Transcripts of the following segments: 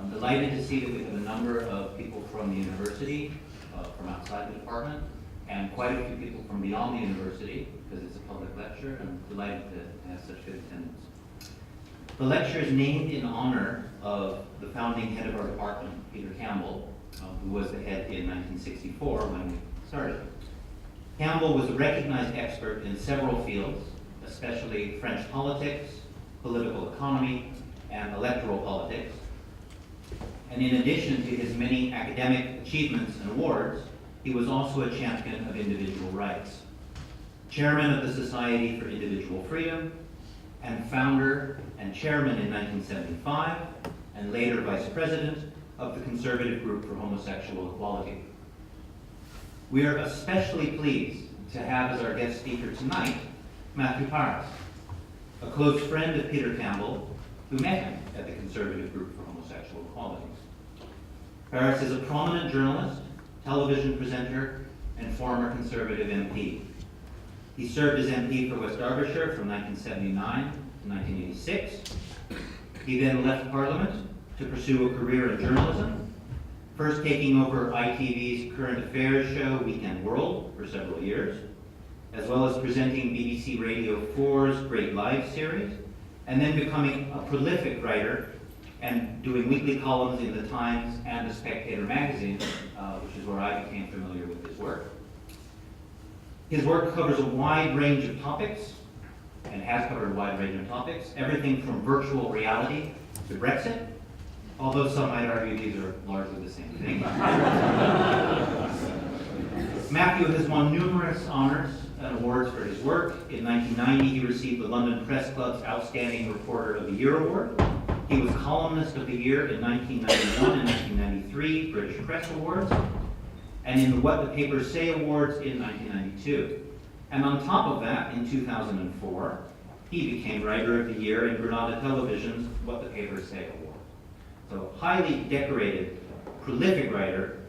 I'm delighted to see that we have a number of people from the university, from outside the department, and quite a few people from beyond the university, because it's a public lecture, and I'm delighted to have such good attendance. The lecture is named in honor of the founding head of our department, Peter Campbell, who was the head in 1964 when we started. Campbell was a recognized expert in several fields, especially French politics, political economy, and electoral politics. And in addition to his many academic achievements and awards, he was also a champion of individual rights, chairman of the Society for Individual Freedom, and founder and chairman in 1975, and later vice president of the Conservative Group for Homosexual Equality. We are especially pleased to have as our guest speaker tonight, Matthew Parris, a close friend of Peter Campbell, who met him at the Conservative Group for Homosexual Equality. Parris is a prominent journalist, television presenter, and former Conservative MP. He served as MP for West Derbyshire from 1979 to 1986. He then left Parliament to pursue a career in journalism, first taking over ITV's current affairs show, Weekend World, for several years, as well as presenting BBC Radio 4's Great Lives series, and then becoming a prolific writer and doing weekly columns in The Times and The Spectator magazine, which is where I became familiar with his work. His work covers a wide range of topics, and has covered a wide range of topics, everything from virtual reality to Brexit, although some might argue these are largely the same thing. Matthew has won numerous honors and awards for his work. In 1990, he received the London Press Club's Outstanding Reporter of the Year Award. He was Columnist of the Year in 1991 and 1993 British Press Awards, and in the What the Papers Say Awards in 1992. And on top of that, in 2004, he became Writer of the Year in Granada Television's What the Papers Say Award. So, highly decorated, prolific writer.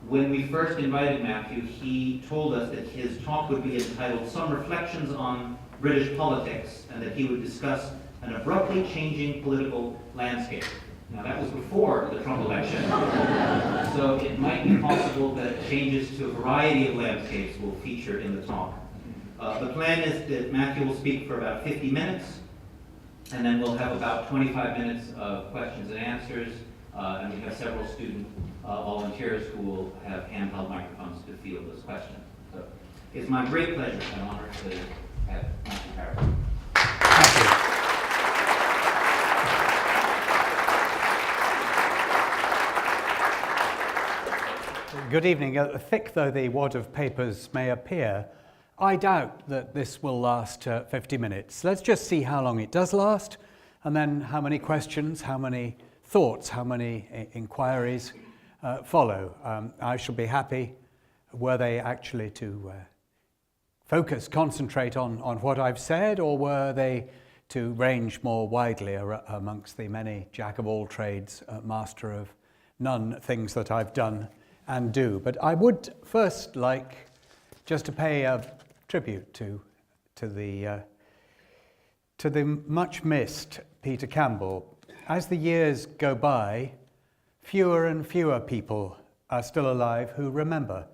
When we first invited Matthew, he told us that his talk would be entitled Some Reflections on British Politics, and that he would discuss an abruptly changing political landscape. Now, that was before the Trump election, so it might be possible that changes to a variety of landscapes will feature in the talk. The plan is that Matthew will speak for about 50 minutes, and then we'll have about 25 minutes of questions and answers, and we have several student volunteers who will have handheld microphones to field those questions. So it's my great pleasure and honor to have Matthew Parris. Thank you. Good evening. Thick though the wad of papers may appear, I doubt that this will last 50 minutes. Let's just see how long it does last, and then how many questions, how many thoughts, how many inquiries follow. I shall be happy were they actually to focus, concentrate on what I've said, or were they to range more widely amongst the many jack of all trades, master of none things that I've done and do. But I would first like just to pay a tribute to the much missed Peter Campbell. As the years go by, fewer and fewer people are still alive who remember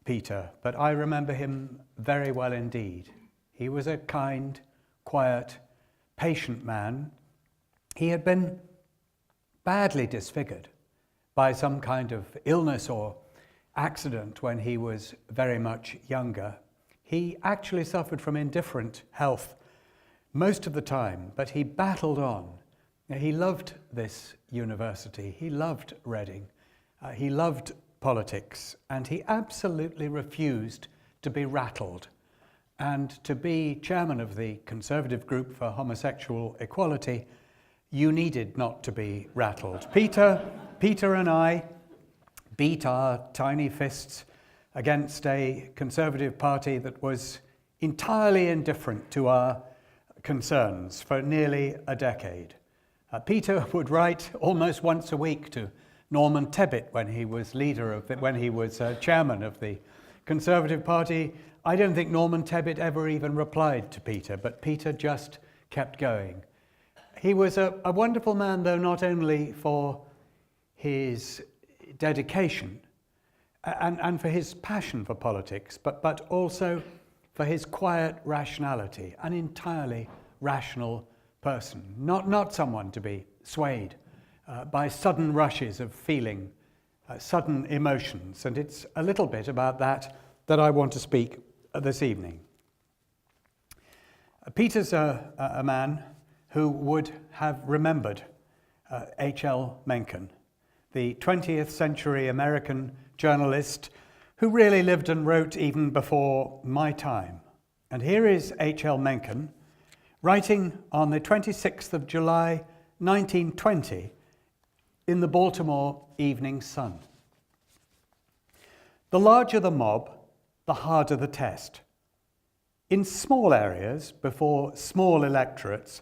Peter, but I remember him very well indeed. He was a kind, quiet, patient man. He had been badly disfigured by some kind of illness or accident when he was very much younger. He actually suffered from indifferent health most of the time, but he battled on. He loved this university, he loved Reading, he loved politics, and he absolutely refused to be rattled. And to be chairman of the Conservative Group for Homosexual Equality, you needed not to be rattled. Peter and I beat our tiny fists against a Conservative Party that was entirely indifferent to our concerns for nearly a decade. Peter would write almost once a week to Norman Tebbit when he was chairman of the Conservative Party. I don't think Norman Tebbit ever even replied to Peter, but Peter just kept going. He was a wonderful man, though, not only for his dedication and for his passion for politics, but also for his quiet rationality, an entirely rational person, not someone to be swayed by sudden rushes of feeling, sudden emotions. And it's a little bit about that I want to speak this evening. Peter's a man who would have remembered H.L. Mencken, the 20th century American journalist who really lived and wrote even before my time. And here is H.L. Mencken writing on the 26th of July 1920 in the Baltimore Evening Sun. The larger the mob, the harder the test. In small areas, before small electorates,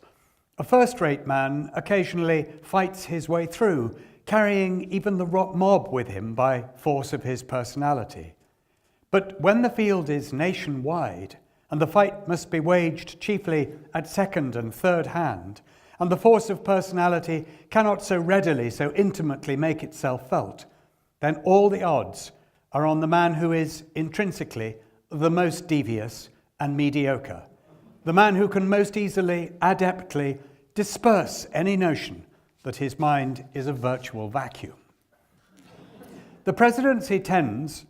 a first-rate man occasionally fights his way through, carrying even the mob with him by force of his personality. But when the field is nationwide, and the fight must be waged chiefly at second and third hand, and the force of personality cannot so readily, so intimately make itself felt, then all the odds are on the man who is intrinsically the most devious and mediocre, the man who can most easily, adeptly disperse any notion that his mind is a virtual vacuum. The presidency tends,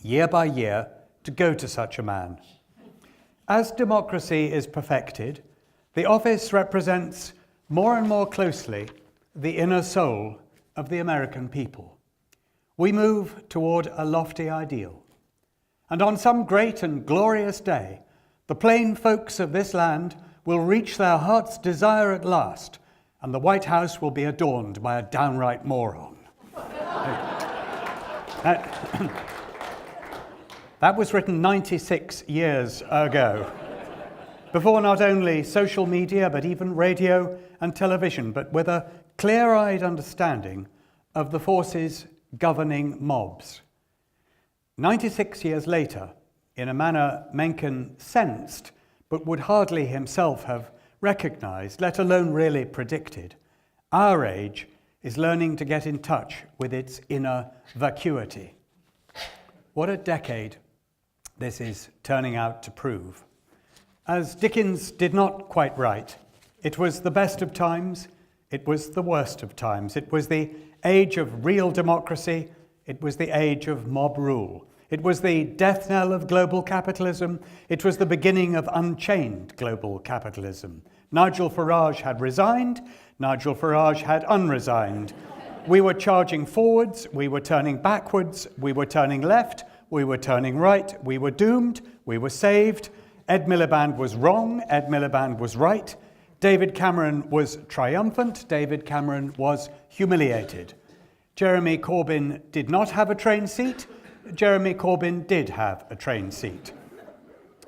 year by year, to go to such a man. As democracy is perfected, the office represents more and more closely the inner soul of the American people. We move toward a lofty ideal. And on some great and glorious day, the plain folks of this land will reach their heart's desire at last, and the White House will be adorned by a downright moron. That was written 96 years ago, before not only social media, but even radio and television, but with a clear-eyed understanding of the forces governing mobs. 96 years later, in a manner Mencken sensed, but would hardly himself have recognized, let alone really predicted, our age is learning to get in touch with its inner vacuity. What a decade this is turning out to prove. As Dickens did not quite write, it was the best of times, it was the worst of times. It was the age of real democracy, it was the age of mob rule. It was the death knell of global capitalism. It was the beginning of unchained global capitalism. Nigel Farage had resigned. Nigel Farage had unresigned. We were charging forwards. We were turning backwards. We were turning left. We were turning right. We were doomed. We were saved. Ed Miliband was wrong. Ed Miliband was right. David Cameron was triumphant. David Cameron was humiliated. Jeremy Corbyn did not have a train seat. Jeremy Corbyn did have a train seat.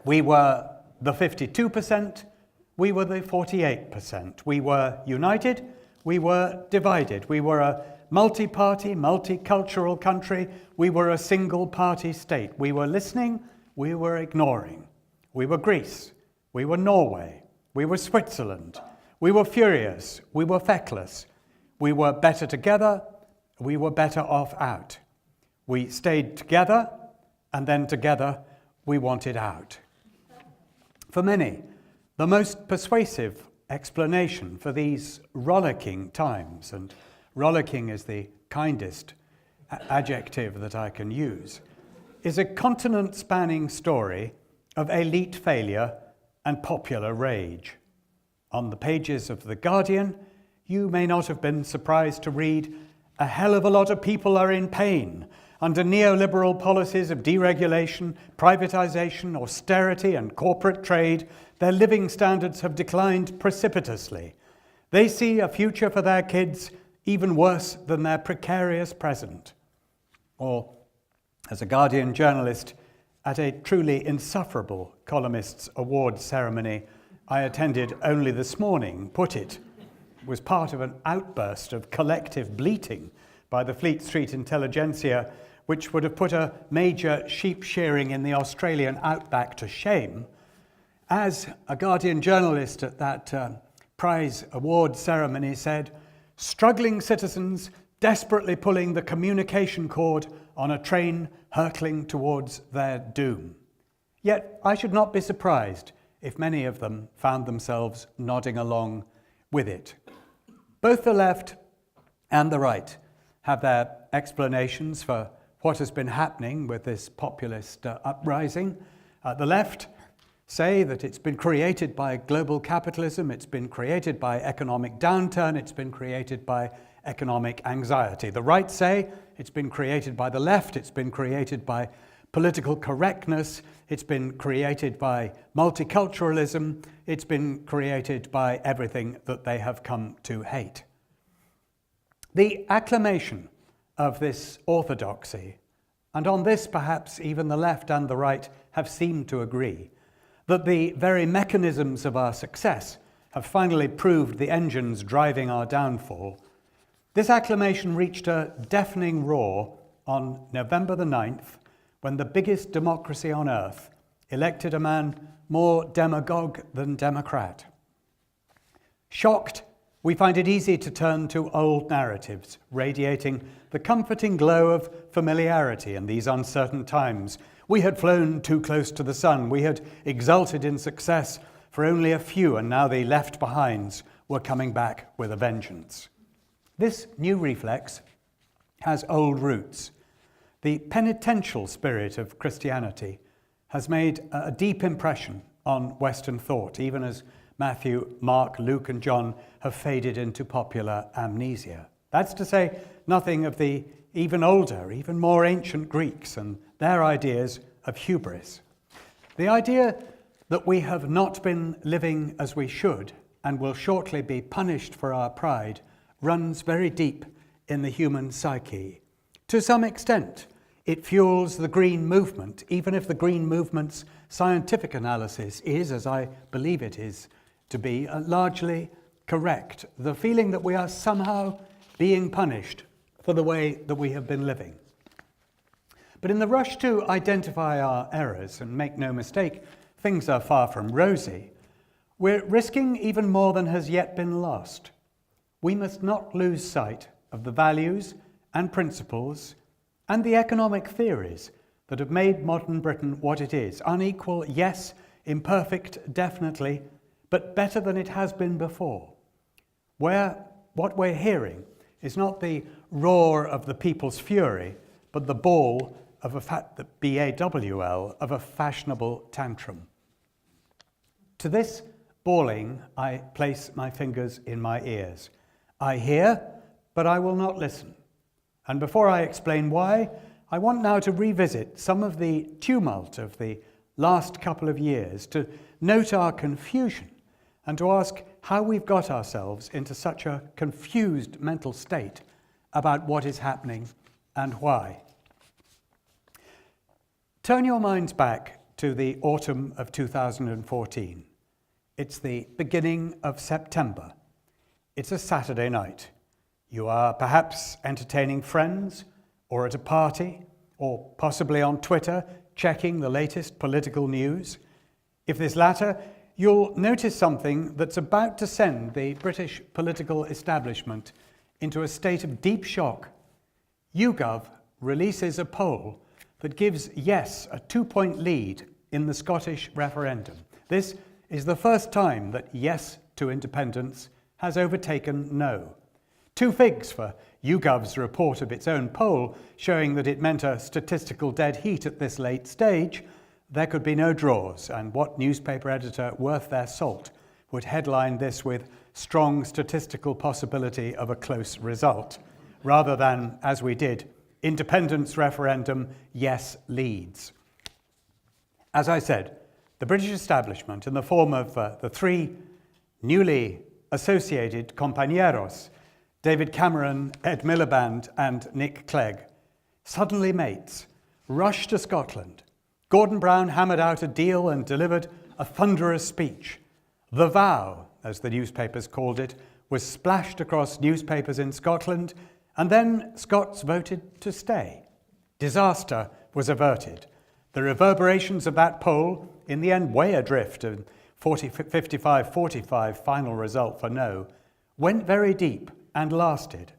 We were the 52%, we were the 48%. We were united, we were divided. We were a multi-party, multicultural country. We were a single-party state. We were listening, we were ignoring. We were Greece, we were Norway, we were Switzerland. We were furious, we were feckless. We were better together, we were better off out. We stayed together, and then together we wanted out. For many, the most persuasive explanation for these rollicking times, and rollicking is the kindest adjective that I can use, is a continent-spanning story of elite failure and popular rage. On the pages of The Guardian, you may not have been surprised to read, "A hell of a lot of people are in pain. Under neoliberal policies of deregulation, privatization, austerity, and corporate trade, their living standards have declined precipitously. They see a future for their kids even worse than their precarious present." Or, as a Guardian journalist at a truly insufferable columnists' awards ceremony I attended only this morning put it, was part of an outburst of collective bleating by the Fleet Street intelligentsia, which would have put a major sheep shearing in the Australian outback to shame. As a Guardian journalist at that Prize award ceremony said, "Struggling citizens desperately pulling the communication cord on a train hurtling towards their doom." Yet I should not be surprised if many of them found themselves nodding along with it. Both the left and the right have their explanations for what has been happening with this populist uprising. The left say that it's been created by global capitalism, it's been created by economic downturn, it's been created by economic anxiety. The right say it's been created by the left, it's been created by political correctness, it's been created by multiculturalism, it's been created by everything that they have come to hate. The acclamation of this orthodoxy, and on this perhaps even the left and the right have seemed to agree, that the very mechanisms of our success have finally proved the engines driving our downfall. This acclamation reached a deafening roar on November the 9th, when the biggest democracy on earth elected a man more demagogue than Democrat. Shocked, we find it easy to turn to old narratives, radiating the comforting glow of familiarity in these uncertain times. We had flown too close to the sun. We had exulted in success for only a few, and now the left behinds were coming back with a vengeance. This new reflex has old roots. The penitential spirit of Christianity has made a deep impression on Western thought, even as Matthew, Mark, Luke, and John have faded into popular amnesia. That's to say nothing of the even older, even more ancient Greeks and their ideas of hubris. The idea that we have not been living as we should and will shortly be punished for our pride runs very deep in the human psyche. To some extent, it fuels the Green Movement, even if the Green Movement's scientific analysis is, as I believe it is to be, largely correct. The feeling that we are somehow being punished for the way that we have been living. But in the rush to identify our errors, and make no mistake, things are far from rosy, we're risking even more than has yet been lost. We must not lose sight of the values and principles and the economic theories that have made modern Britain what it is. Unequal, yes. Imperfect, definitely, but better than it has been before. Where what we're hearing is not the roar of the people's fury, but the bawl of the BAWL of a fashionable tantrum. To this bawling, I place my fingers in my ears. I hear, but I will not listen. And before I explain why, I want now to revisit some of the tumult of the last couple of years, to note our confusion, and to ask how we've got ourselves into such a confused mental state about what is happening and why. Turn your minds back to the autumn of 2014. It's the beginning of September. It's a Saturday night. You are perhaps entertaining friends, or at a party, or possibly on Twitter, checking the latest political news. If this latter, you'll notice something that's about to send the British political establishment into a state of deep shock. YouGov releases a poll that gives yes a 2-point lead in the Scottish referendum. This is the first time that yes to independence has overtaken no. 2 figs for YouGov's report of its own poll, showing that it meant a statistical dead heat at this late stage. There could be no draws, and what newspaper editor worth their salt would headline this with strong statistical possibility of a close result, rather than, as we did, independence referendum, yes leads. As I said, the British establishment, in the form of the 3 newly associated compañeros, David Cameron, Ed Miliband, and Nick Clegg, suddenly mates, rushed to Scotland. Gordon Brown hammered out a deal and delivered a thunderous speech. The vow, as the newspapers called it, was splashed across newspapers in Scotland, and then Scots voted to stay. Disaster was averted. The reverberations of that poll, in the end way adrift, and 55-45 final result for no, went very deep and lasted,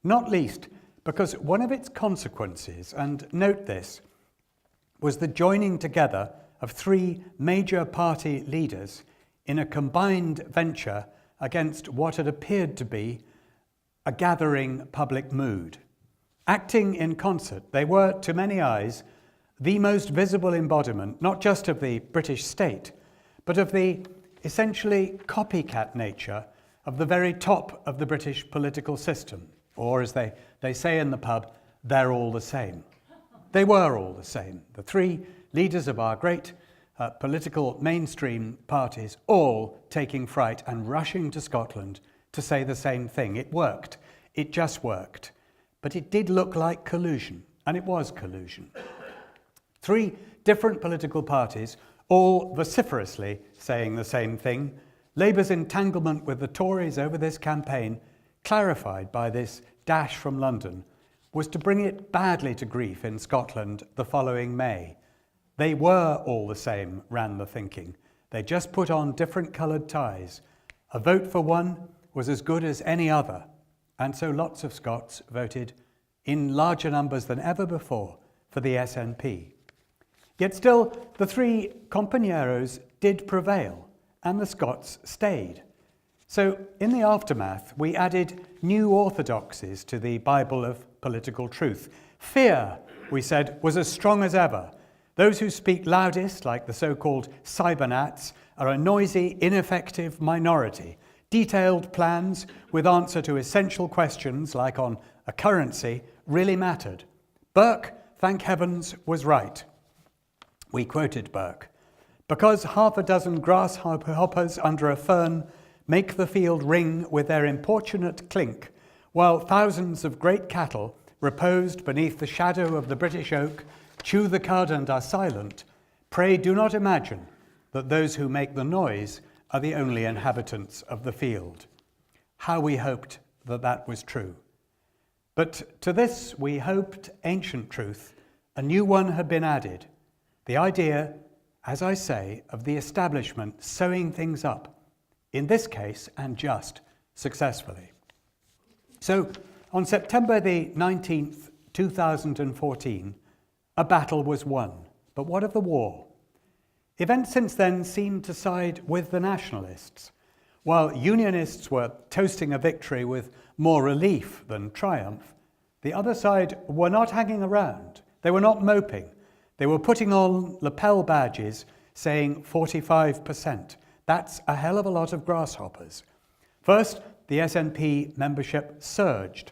not least because one of its consequences, and note this, was the joining together of three major party leaders in a combined venture against what had appeared to be a gathering public mood. Acting in concert, they were, to many eyes, the most visible embodiment, not just of the British state, but of the essentially copycat nature of the very top of the British political system. Or, as they say in the pub, they're all the same. They were all the same. The three leaders of our great political mainstream parties, all taking fright and rushing to Scotland to say the same thing. It worked. It just worked. But it did look like collusion, and it was collusion. Three different political parties, all vociferously saying the same thing. Labour's entanglement with the Tories over this campaign, clarified by this dash from London, was to bring it badly to grief in Scotland the following May. They were all the same, ran the thinking. They just put on different coloured ties. A vote for one was as good as any other, and so lots of Scots voted in larger numbers than ever before for the SNP. Yet still, the three compañeros did prevail, and the Scots stayed. So in the aftermath, we added new orthodoxies to the Bible of political truth. Fear, we said, was as strong as ever. Those who speak loudest, like the so-called cybernats, are a noisy, ineffective minority. Detailed plans with answer to essential questions, like on a currency, really mattered. Burke, thank heavens, was right. We quoted Burke. Because half a dozen grasshoppers under a fern make the field ring with their importunate clink, while thousands of great cattle, reposed beneath the shadow of the British oak, chew the cud and are silent, pray do not imagine that those who make the noise are the only inhabitants of the field. How we hoped that that was true. But to this we hoped ancient truth, a new one had been added. The idea, as I say, of the establishment sewing things up, in this case, and just successfully. So, on September the 19th, 2014, a battle was won. But what of the war? Events since then seemed to side with the nationalists. While unionists were toasting a victory with more relief than triumph, the other side were not hanging around. They were not moping. They were putting on lapel badges saying 45%. That's a hell of a lot of grasshoppers. First, the SNP membership surged.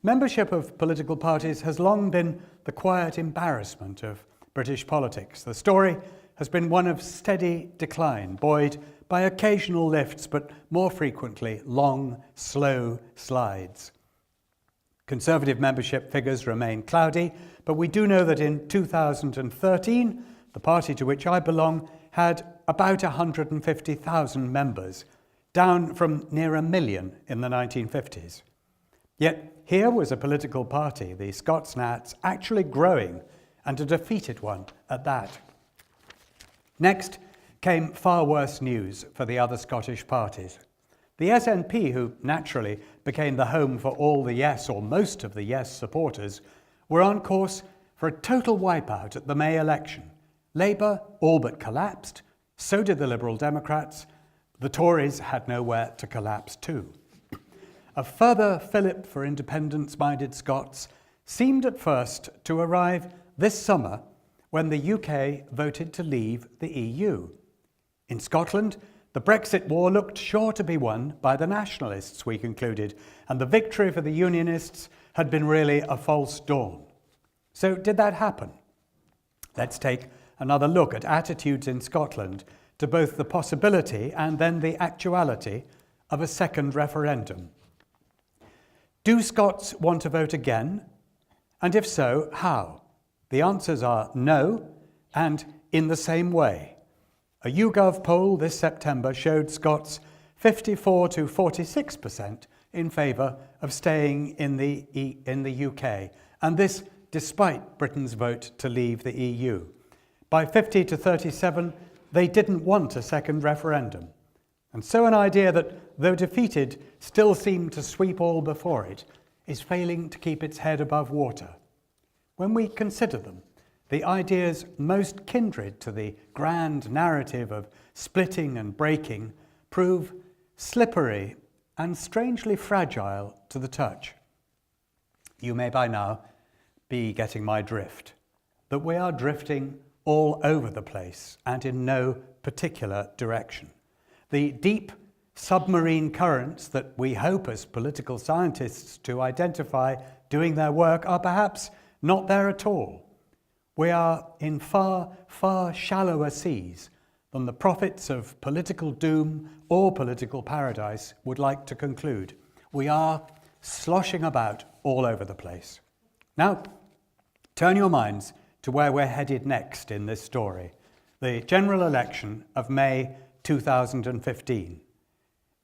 Membership of political parties has long been the quiet embarrassment of British politics. The story has been one of steady decline, buoyed by occasional lifts, but more frequently long, slow slides. Conservative membership figures remain cloudy, but we do know that in 2013, the party to which I belong had about 150,000 members, down from near 1 million in the 1950s. Yet here was a political party, the Scots Nats, actually growing, and a defeated one at that. Next came far worse news for the other Scottish parties. The SNP, who naturally became the home for all the yes or most of the yes supporters, were on course for a total wipeout at the May election. Labour all but collapsed, so did the Liberal Democrats. The Tories had nowhere to collapse to. A further fillip for independence-minded Scots seemed at first to arrive this summer when the UK voted to leave the EU. In Scotland, the Brexit war looked sure to be won by the nationalists, we concluded, and the victory for the unionists had been really a false dawn. So did that happen? Let's take another look at attitudes in Scotland to both the possibility and then the actuality of a second referendum. Do Scots want to vote again? And if so, how? The answers are no, and in the same way. A YouGov poll this September showed Scots 54 to 46% in favour of staying in the UK, and this despite Britain's vote to leave the EU. By 50 to 37, they didn't want a second referendum. And so an idea that, though defeated, still seemed to sweep all before it, is failing to keep its head above water. When we consider them, the ideas most kindred to the grand narrative of splitting and breaking prove slippery and strangely fragile to the touch. You may by now be getting my drift, that we are drifting all over the place and in no particular direction. The deep submarine currents that we hope as political scientists to identify doing their work are perhaps not there at all. We are in far, far shallower seas than the prophets of political doom or political paradise would like to conclude. We are sloshing about all over the place. Now, turn your minds to where we're headed next in this story, the general election of May 2015.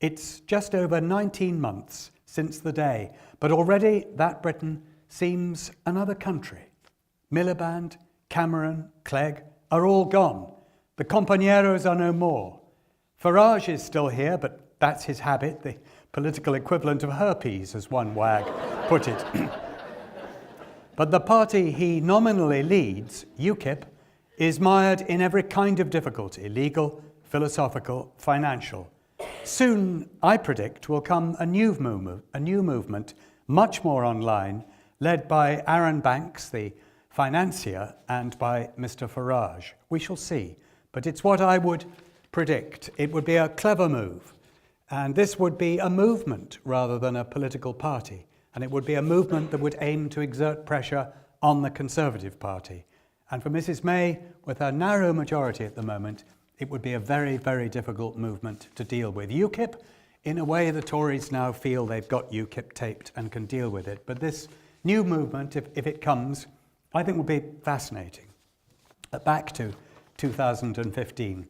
It's just over 19 months since the day, but already that Britain seems another country. Miliband, Cameron, Clegg are all gone. The compañeros are no more. Farage is still here, but that's his habit, the political equivalent of herpes, as one wag put it. But the party he nominally leads, UKIP, is mired in every kind of difficulty, legal, philosophical, financial. Soon, I predict, will come a new movement, much more online, led by Aaron Banks, the financier, and by Mr. Farage. We shall see, but it's what I would predict. It would be a clever move, and this would be a movement rather than a political party, and it would be a movement that would aim to exert pressure on the Conservative Party. And for Mrs. May, with her narrow majority at the moment, it would be a very, very difficult movement to deal with. UKIP, in a way, the Tories now feel they've got UKIP taped and can deal with it. But this new movement, if it comes, I think will be fascinating. Back to 2015,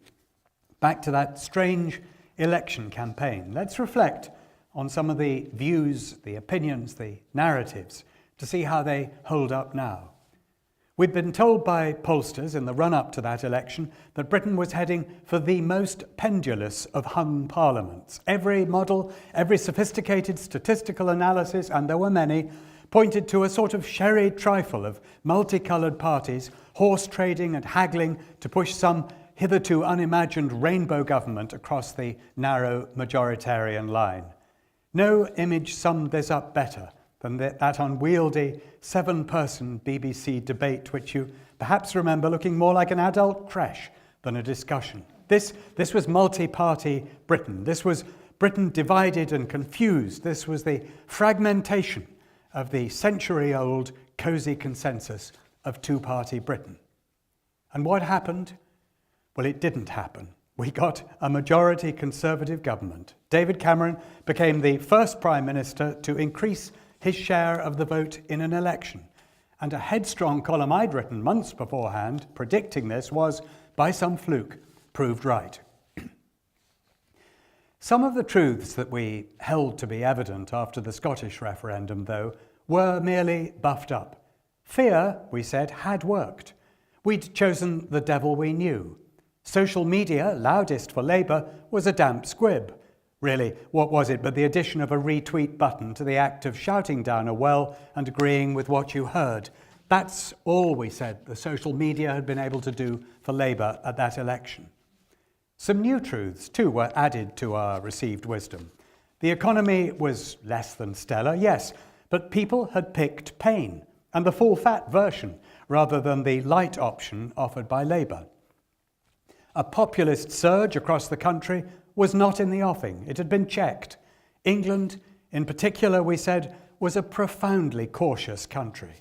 back to that strange election campaign. Let's reflect on some of the views, the opinions, the narratives, to see how they hold up now. We'd been told by pollsters in the run-up to that election that Britain was heading for the most pendulous of hung parliaments. Every model, every sophisticated statistical analysis, and there were many, pointed to a sort of sherry trifle of multicoloured parties, horse trading and haggling to push some hitherto unimagined rainbow government across the narrow majoritarian line. No image summed this up better than that unwieldy 7-person BBC debate, which you perhaps remember looking more like an adult creche than a discussion. This was multi-party Britain. This was Britain divided and confused. This was the fragmentation of the century-old cosy consensus of two-party Britain. And what happened? Well, it didn't happen. We got a majority Conservative government. David Cameron became the first Prime Minister to increase his share of the vote in an election. And a headstrong column I'd written months beforehand, predicting this, was, by some fluke, proved right. Some of the truths that we held to be evident after the Scottish referendum, though, were merely buffed up. Fear, we said, had worked. We'd chosen the devil we knew. Social media, loudest for Labour, was a damp squib. Really, what was it but the addition of a retweet button to the act of shouting down a well and agreeing with what you heard? That's all, we said, the social media had been able to do for Labour at that election. Some new truths, too, were added to our received wisdom. The economy was less than stellar, yes, but people had picked pain, and the full-fat version, rather than the light option offered by Labour. A populist surge across the country was not in the offing. It had been checked. England, in particular, we said, was a profoundly cautious country.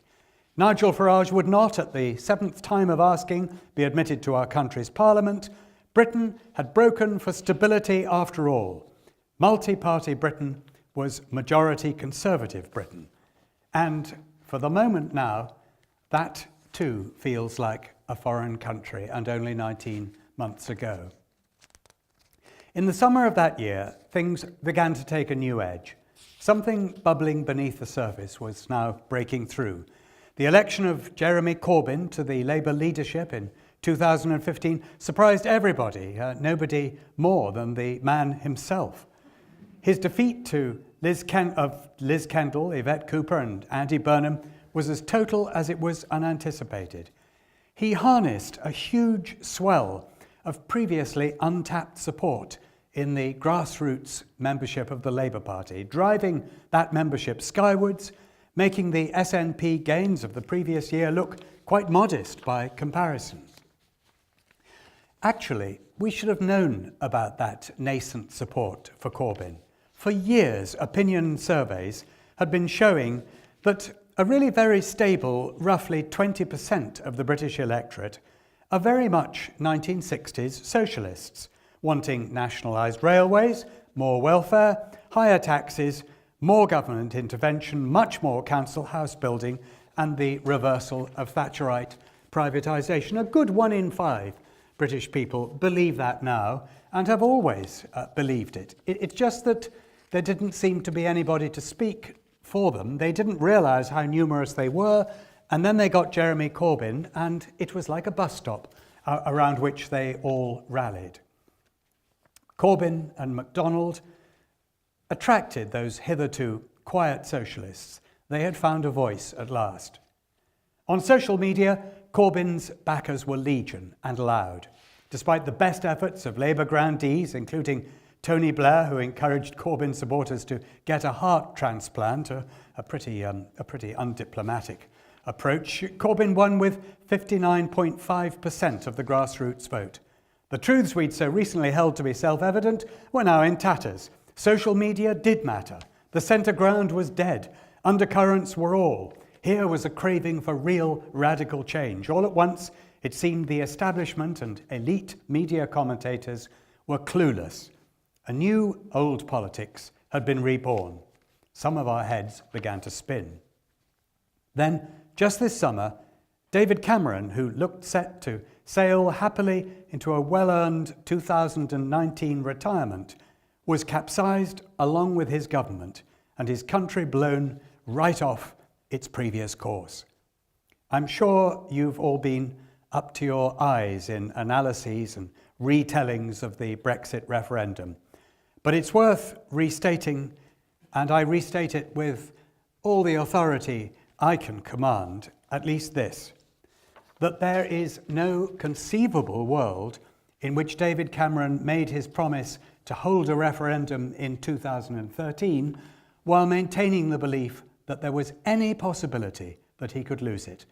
Nigel Farage would not, at the 7th time of asking, be admitted to our country's parliament. Britain had broken for stability after all. Multi-party Britain was majority Conservative Britain. And for the moment now, that too feels like a foreign country and only 19 months ago. In the summer of that year, things began to take a new edge. Something bubbling beneath the surface was now breaking through. The election of Jeremy Corbyn to the Labour leadership in 2015 surprised everybody, nobody more than the man himself. His defeat to Liz Kendall, Yvette Cooper and Andy Burnham was as total as it was unanticipated. He harnessed a huge swell of previously untapped support in the grassroots membership of the Labour Party, driving that membership skywards, making the SNP gains of the previous year look quite modest by comparison. Actually, we should have known about that nascent support for Corbyn. For years, opinion surveys had been showing that a really very stable, roughly 20% of the British electorate are very much 1960s socialists, wanting nationalised railways, more welfare, higher taxes, more government intervention, much more council house building, and the reversal of Thatcherite privatisation. A good 1 in 5 British people believe that now and have always believed it. It's just that there didn't seem to be anybody to speak for them. They didn't realise how numerous they were, and then they got Jeremy Corbyn, and it was like a bus stop around which they all rallied. Corbyn and MacDonald attracted those hitherto quiet socialists. They had found a voice at last. On social media, Corbyn's backers were legion and loud. Despite the best efforts of Labour grandees, including Tony Blair, who encouraged Corbyn supporters to get a heart transplant, a pretty undiplomatic approach, Corbyn won with 59.5% of the grassroots vote. The truths we'd so recently held to be self-evident were now in tatters. Social media did matter. The centre ground was dead. Undercurrents were all. Here was a craving for real radical change. All at once, it seemed the establishment and elite media commentators were clueless. A new old politics had been reborn. Some of our heads began to spin. Then, just this summer, David Cameron, who looked set to sail happily into a well-earned 2019 retirement, was capsized along with his government and his country blown right off its previous course. I'm sure you've all been up to your eyes in analyses and retellings of the Brexit referendum. But it's worth restating, and I restate it with all the authority I can command, at least this, that there is no conceivable world in which David Cameron made his promise to hold a referendum in 2013 while maintaining the belief that there was any possibility that he could lose it.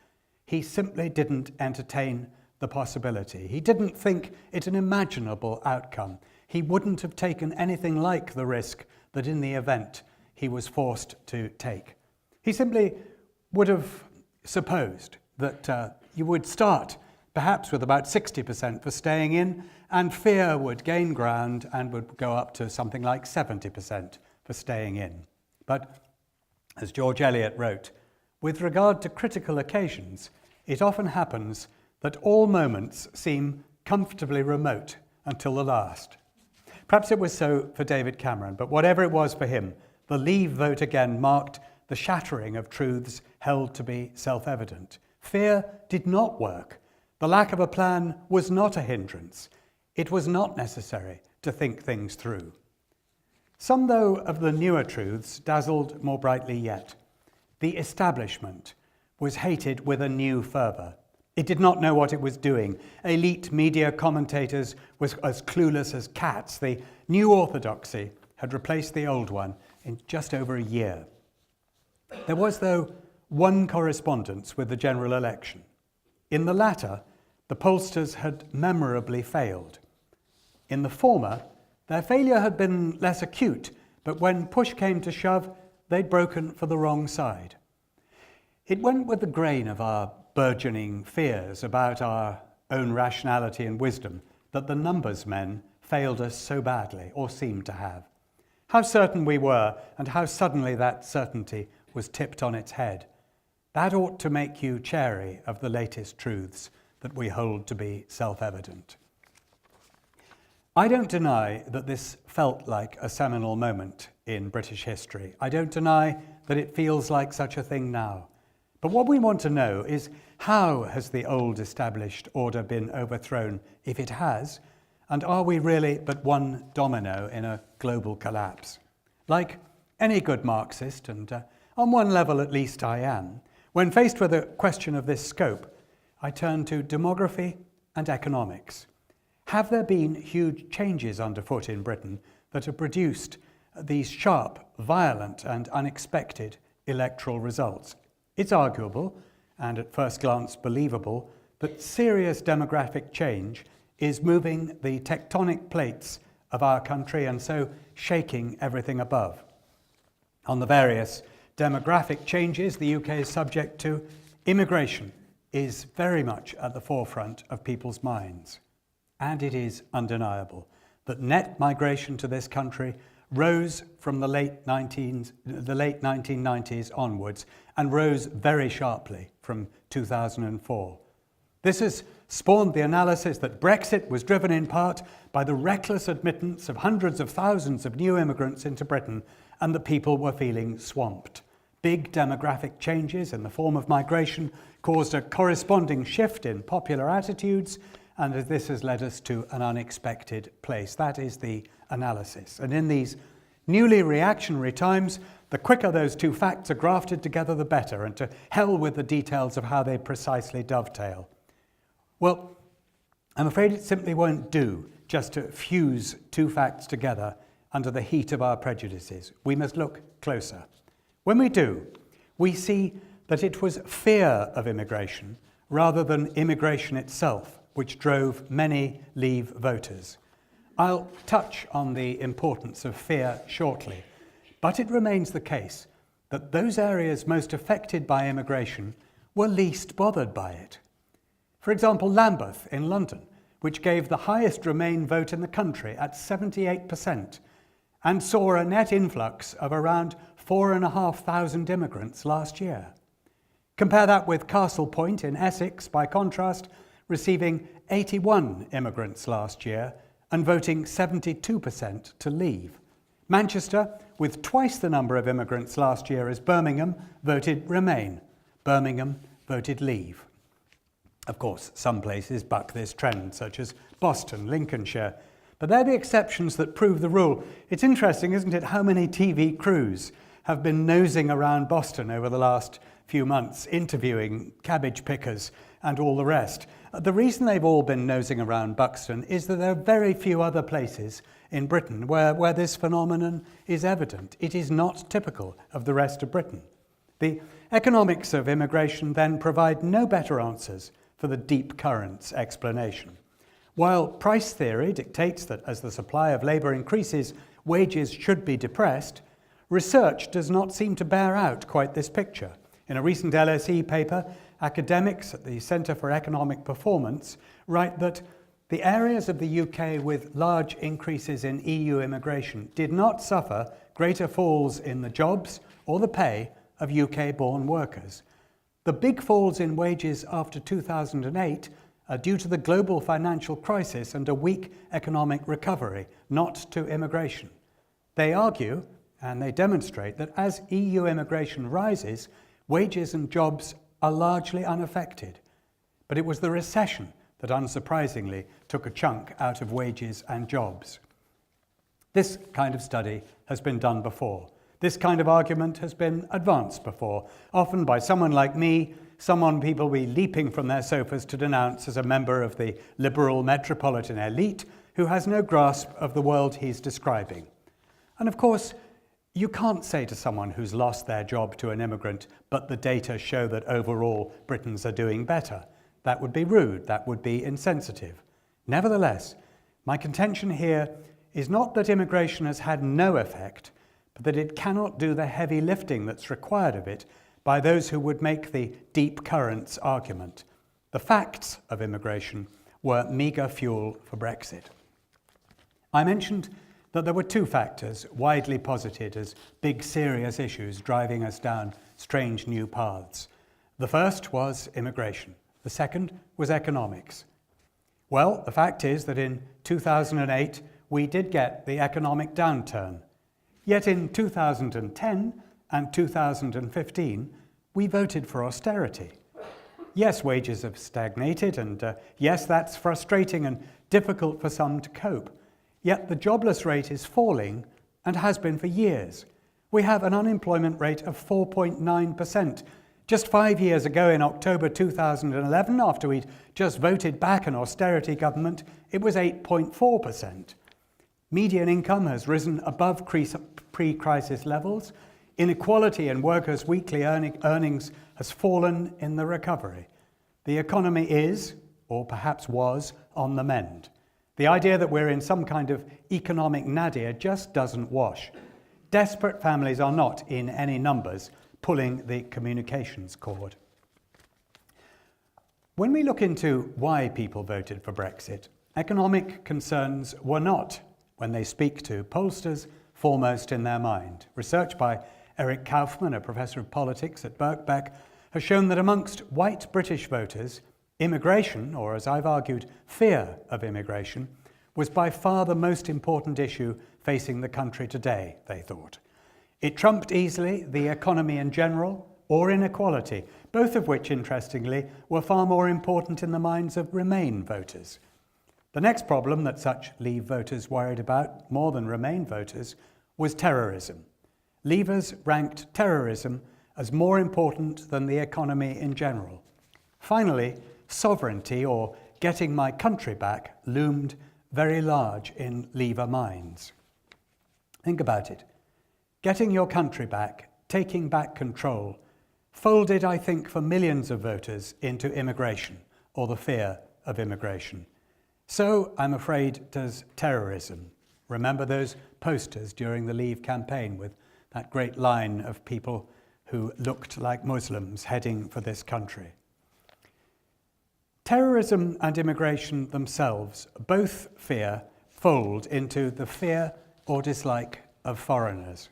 He simply didn't entertain the possibility. He didn't think it an imaginable outcome. He wouldn't have taken anything like the risk that in the event he was forced to take. He simply would have supposed that you would start perhaps with about 60% for staying in, and fear would gain ground and would go up to something like 70% for staying in. But as George Eliot wrote, with regard to critical occasions, it often happens that all moments seem comfortably remote until the last. Perhaps it was so for David Cameron, but whatever it was for him, the Leave vote again marked the shattering of truths held to be self-evident. Fear did not work. The lack of a plan was not a hindrance. It was not necessary to think things through. Some, though, of the newer truths dazzled more brightly yet. The establishment was hated with a new fervour. It did not know what it was doing. Elite media commentators were as clueless as cats. The new orthodoxy had replaced the old one in just over a year. There was, though, one correspondence with the general election. In the latter, the pollsters had memorably failed. In the former, their failure had been less acute, but when push came to shove, they'd broken for the wrong side. It went with the grain of our burgeoning fears about our own rationality and wisdom that the numbers men failed us so badly, or seemed to have. How certain we were, and how suddenly that certainty was tipped on its head. That ought to make you chary of the latest truths that we hold to be self-evident. I don't deny that this felt like a seminal moment in British history. I don't deny that it feels like such a thing now. But what we want to know is, how has the old established order been overthrown, if it has, and are we really but one domino in a global collapse? Like any good Marxist, and on one level at least I am, when faced with a question of this scope, I turn to demography and economics. Have there been huge changes underfoot in Britain that have produced these sharp, violent and unexpected electoral results? It's arguable, and at first glance believable, that serious demographic change is moving the tectonic plates of our country and so shaking everything above. On the various demographic changes the UK is subject to, immigration is very much at the forefront of people's minds. And it is undeniable that net migration to this country rose from the late 1990s onwards and rose very sharply from 2004. This has spawned the analysis that Brexit was driven in part by the reckless admittance of hundreds of thousands of new immigrants into Britain, and that people were feeling swamped. Big demographic changes in the form of migration caused a corresponding shift in popular attitudes, and this has led us to an unexpected place. That is the analysis. And in these newly reactionary times, the quicker those two facts are grafted together, the better, and to hell with the details of how they precisely dovetail. Well, I'm afraid it simply won't do just to fuse two facts together under the heat of our prejudices. We must look closer. When we do, we see that it was fear of immigration rather than immigration itself which drove many Leave voters. I'll touch on the importance of fear shortly, but it remains the case that those areas most affected by immigration were least bothered by it. For example, Lambeth in London, which gave the highest Remain vote in the country at 78%, and saw a net influx of around 4,500 immigrants last year. Compare that with Castle Point in Essex, by contrast, receiving 81 immigrants last year and voting 72% to leave. Manchester, with twice the number of immigrants last year as Birmingham, voted Remain. Birmingham voted Leave. Of course, some places buck this trend, such as Boston, Lincolnshire, but they're the exceptions that prove the rule. It's interesting, isn't it, how many TV crews have been nosing around Boston over the last few months, interviewing cabbage pickers and all the rest. The reason they've all been nosing around Buxton is that there are very few other places in Britain where this phenomenon is evident. It is not typical of the rest of Britain. The economics of immigration then provide no better answers for the deep currents explanation. While price theory dictates that as the supply of labour increases, wages should be depressed, research does not seem to bear out quite this picture. In a recent LSE paper, academics at the Centre for Economic Performance write that the areas of the UK with large increases in EU immigration did not suffer greater falls in the jobs or the pay of UK-born workers. The big falls in wages after 2008 are due to the global financial crisis and a weak economic recovery, not to immigration. They argue, and they demonstrate, that as EU immigration rises, wages and jobs are largely unaffected. But it was the recession that unsurprisingly took a chunk out of wages and jobs. This kind of study has been done before. This kind of argument has been advanced before, often by someone like me, someone people will be leaping from their sofas to denounce as a member of the liberal metropolitan elite who has no grasp of the world he's describing. And of course, you can't say to someone who's lost their job to an immigrant, but the data show that overall Britons are doing better. That would be rude, that would be insensitive. Nevertheless, my contention here is not that immigration has had no effect, but that it cannot do the heavy lifting that's required of it by those who would make the deep currents argument. The facts of immigration were meagre fuel for Brexit. I mentioned that there were two factors widely posited as big, serious issues driving us down strange new paths. The first was immigration. The second was economics. Well, the fact is that in 2008, we did get the economic downturn. Yet in 2010 and 2015, we voted for austerity. Yes, wages have stagnated, and yes, that's frustrating and difficult for some to cope. Yet the jobless rate is falling and has been for years. We have an unemployment rate of 4.9%. Just 5 years ago, in October 2011, after we'd just voted back an austerity government, it was 8.4%. Median income has risen above pre-crisis levels. Inequality in workers' weekly earnings has fallen in the recovery. The economy is, or perhaps was, on the mend. The idea that we're in some kind of economic nadir just doesn't wash. Desperate families are not, in any numbers, pulling the communications cord. When we look into why people voted for Brexit, economic concerns were not, when they speak to pollsters, foremost in their mind. Research by Eric Kaufman, a professor of politics at Birkbeck, has shown that amongst white British voters, immigration, or as I've argued, fear of immigration, was by far the most important issue facing the country today, they thought. It trumped easily the economy in general or inequality, both of which, interestingly, were far more important in the minds of Remain voters. The next problem that such Leave voters worried about, more than Remain voters, was terrorism. Leavers ranked terrorism as more important than the economy in general. Finally, sovereignty, or getting my country back, loomed very large in Leaver minds. Think about it. Getting your country back, taking back control, folded, I think, for millions of voters into immigration, or the fear of immigration. So, I'm afraid, does terrorism. Remember those posters during the Leave campaign with that great line of people who looked like Muslims heading for this country? Terrorism and immigration themselves both fold into the fear or dislike of foreigners.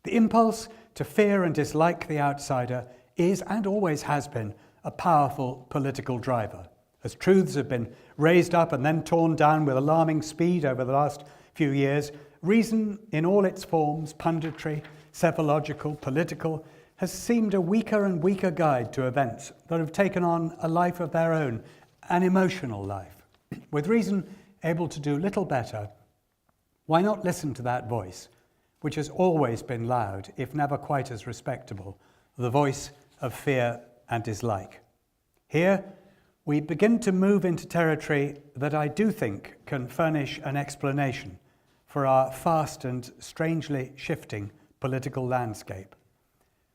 The impulse to fear and dislike the outsider is, and always has been, a powerful political driver. As truths have been raised up and then torn down with alarming speed over the last few years, reason in all its forms, punditry, psephological, political, has seemed a weaker and weaker guide to events that have taken on a life of their own, an emotional life. With reason able to do little better, why not listen to that voice, which has always been loud, if never quite as respectable, the voice of fear and dislike? Here, we begin to move into territory that I do think can furnish an explanation for our fast and strangely shifting political landscape.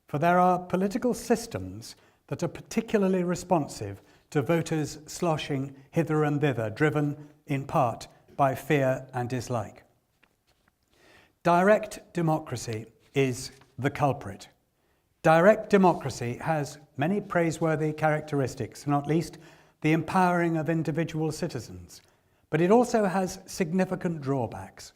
For there are political systems that are particularly responsive to voters sloshing hither and thither, driven in part by fear and dislike. Direct democracy is the culprit. Direct democracy has many praiseworthy characteristics, not least the empowering of individual citizens, but it also has significant drawbacks.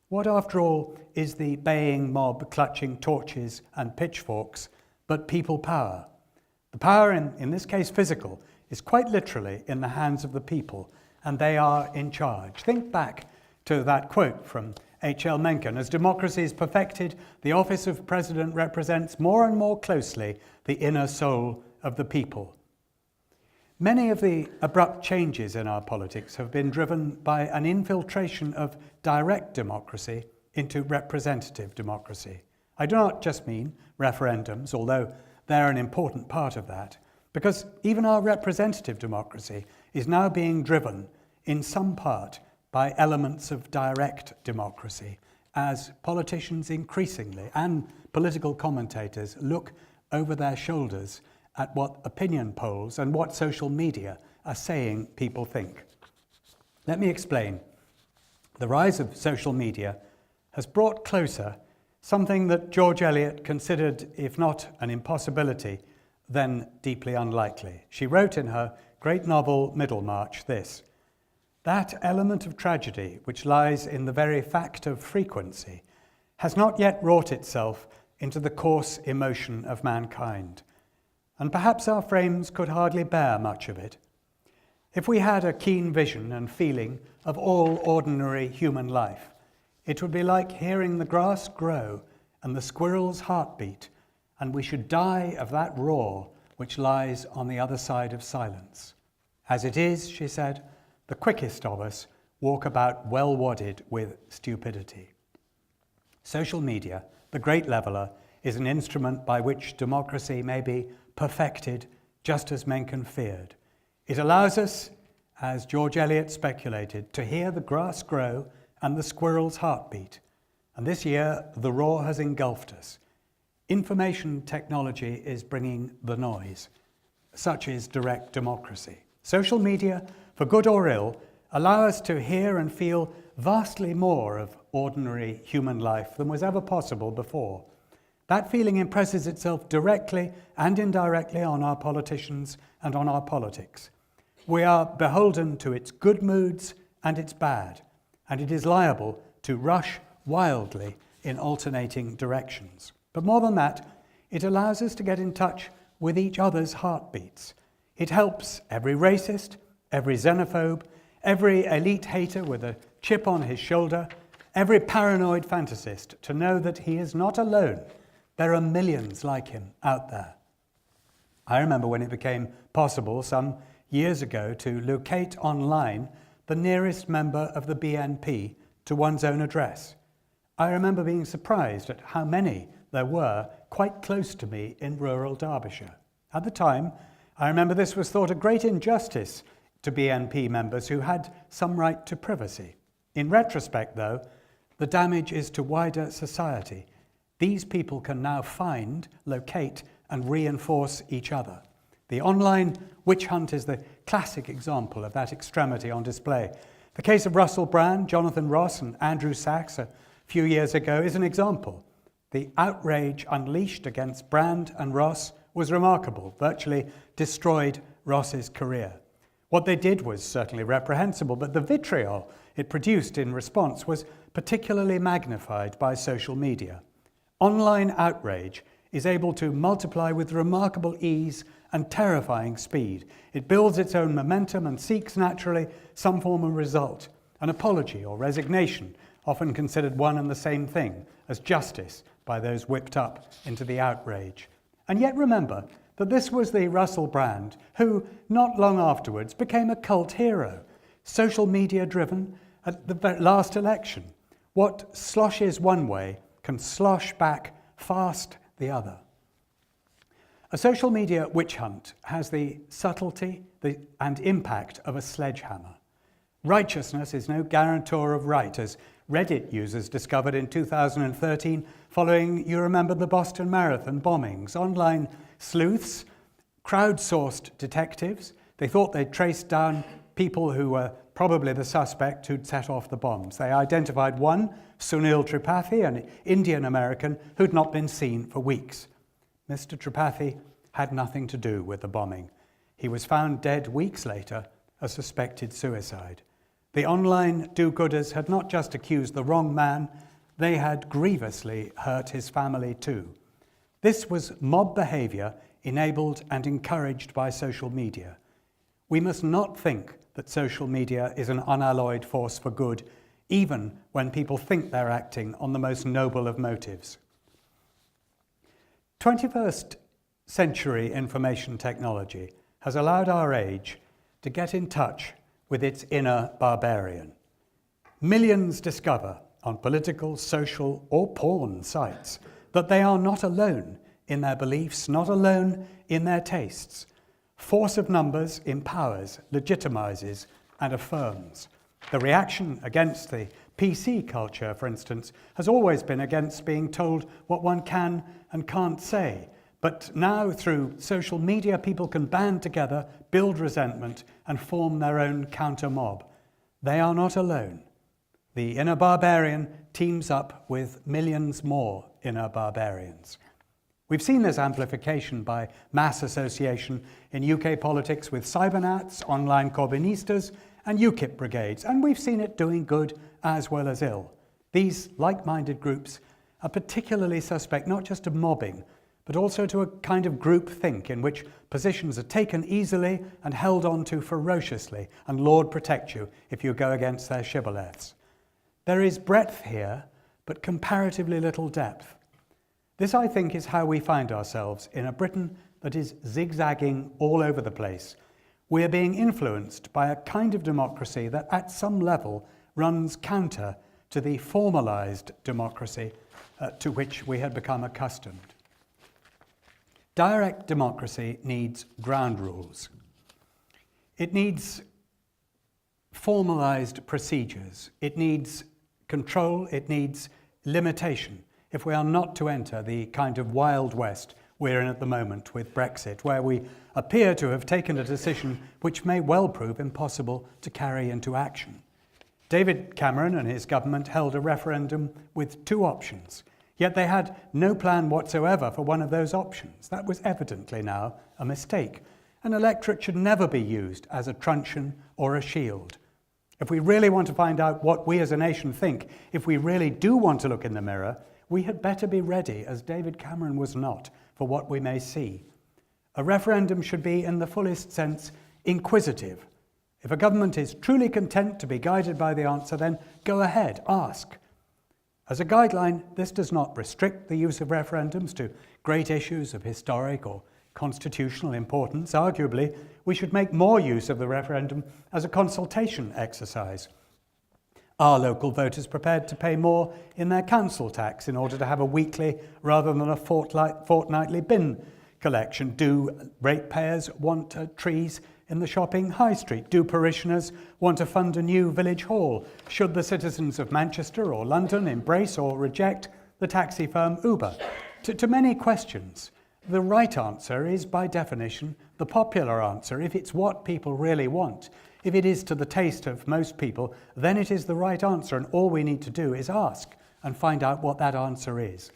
What, after all, is the baying mob clutching torches and pitchforks but people power? The power, in this case physical, is quite literally in the hands of the people, and they are in charge. Think back to that quote from H.L. Mencken: "As democracy is perfected, the office of president represents more and more closely the inner soul of the people." Many of the abrupt changes in our politics have been driven by an infiltration of direct democracy into representative democracy. I do not just mean referendums, although they're an important part of that, because even our representative democracy is now being driven in some part by elements of direct democracy, as politicians increasingly and political commentators look over their shoulders at what opinion polls and what social media are saying people think. Let me explain. The rise of social media has brought closer something that George Eliot considered, if not an impossibility, then deeply unlikely. She wrote in her great novel Middlemarch this: "That element of tragedy which lies in the very fact of frequency has not yet wrought itself into the coarse emotion of mankind, and perhaps our frames could hardly bear much of it. If we had a keen vision and feeling of all ordinary human life, it would be like hearing the grass grow and the squirrel's heartbeat and we should die of that roar which lies on the other side of silence. As it is, she said, the quickest of us walk about well wadded with stupidity. Social media, the great leveller, is an instrument by which democracy may be perfected just as Mencken feared. It allows us, as George Eliot speculated, to hear the grass grow and the squirrel's heartbeat. And this year, the roar has engulfed us. Information technology is bringing the noise. Such is direct democracy. Social media, for good or ill, allow us to hear and feel vastly more of ordinary human life than was ever possible before. That feeling impresses itself directly and indirectly on our politicians and on our politics. We are beholden to its good moods and its bad, and it is liable to rush wildly in alternating directions. But more than that, it allows us to get in touch with each other's heartbeats. It helps every racist, every xenophobe, every elite hater with a chip on his shoulder, every paranoid fantasist to know that he is not alone. There are millions like him out there. I remember when it became possible some years ago to locate online the nearest member of the BNP to one's own address. I remember being surprised at how many there were quite close to me in rural Derbyshire. At the time, I remember this was thought a great injustice to BNP members who had some right to privacy. In retrospect, though, the damage is to wider society. These people can now find, locate, and reinforce each other. The online witch hunt is the classic example of that extremity on display. The case of Russell Brand, Jonathan Ross, and Andrew Sachs a few years ago is an example. The outrage unleashed against Brand and Ross was remarkable, virtually destroyed Ross's career. What they did was certainly reprehensible, but the vitriol it produced in response was particularly magnified by social media. Online outrage is able to multiply with remarkable ease and terrifying speed. It builds its own momentum and seeks naturally some form of result, an apology or resignation, often considered one and the same thing as justice by those whipped up into the outrage. And yet remember that this was the Russell Brand who, not long afterwards, became a cult hero, social media driven at the last election. What sloshes one way can slosh back fast the other. A social media witch hunt has the subtlety and impact of a sledgehammer. Righteousness is no guarantor of right, as Reddit users discovered in 2013 following, you remember, the Boston Marathon bombings. Online sleuths crowdsourced detectives. They thought they'd traced down people who were probably the suspect who'd set off the bombs. They identified one, Sunil Tripathi, an Indian American who'd not been seen for weeks. Mr. Tripathi had nothing to do with the bombing. He was found dead weeks later, a suspected suicide. The online do-gooders had not just accused the wrong man, they had grievously hurt his family too. This was mob behaviour enabled and encouraged by social media. We must not think that social media is an unalloyed force for good, even when people think they're acting on the most noble of motives. 21st century information technology has allowed our age to get in touch with its inner barbarian. Millions discover on political, social, or porn sites that they are not alone in their beliefs, not alone in their tastes. Force of numbers empowers, legitimizes, and affirms. The reaction against the PC culture, for instance, has always been against being told what one can and can't say. But now, through social media, people can band together, build resentment, and form their own counter-mob. They are not alone. The inner barbarian teams up with millions more inner barbarians. We've seen this amplification by mass association in UK politics with cybernats, online Corbynistas, and UKIP brigades, and we've seen it doing good as well as ill. These like-minded groups are particularly suspect not just of mobbing, but also to a kind of groupthink in which positions are taken easily and held on to ferociously, and Lord protect you if you go against their shibboleths. There is breadth here, but comparatively little depth. This, I think, is how we find ourselves in a Britain that is zigzagging all over the place. We are being influenced by a kind of democracy that at some level runs counter to the formalised democracy to which we had become accustomed. Direct democracy needs ground rules. It needs formalised procedures. It needs control. It needs limitation if we are not to enter the kind of Wild West we're in at the moment with Brexit, where we appear to have taken a decision which may well prove impossible to carry into action. David Cameron and his government held a referendum with two options, yet they had no plan whatsoever for one of those options. That was evidently now a mistake. An electorate should never be used as a truncheon or a shield. If we really want to find out what we as a nation think, if we really do want to look in the mirror, we had better be ready, as David Cameron was not, for what we may see. A referendum should be, in the fullest sense, inquisitive. If a government is truly content to be guided by the answer, then go ahead, ask. As a guideline, this does not restrict the use of referendums to great issues of historic or constitutional importance. Arguably, we should make more use of the referendum as a consultation exercise. Are local voters prepared to pay more in their council tax in order to have a weekly rather than a fortnightly bin collection? Do ratepayers want trees in the shopping high street? Do parishioners want to fund a new village hall? Should the citizens of Manchester or London embrace or reject the taxi firm Uber? To many questions, the right answer is, by definition, the popular answer. If it's what people really want, if it is to the taste of most people, then it is the right answer, and all we need to do is ask and find out what that answer is.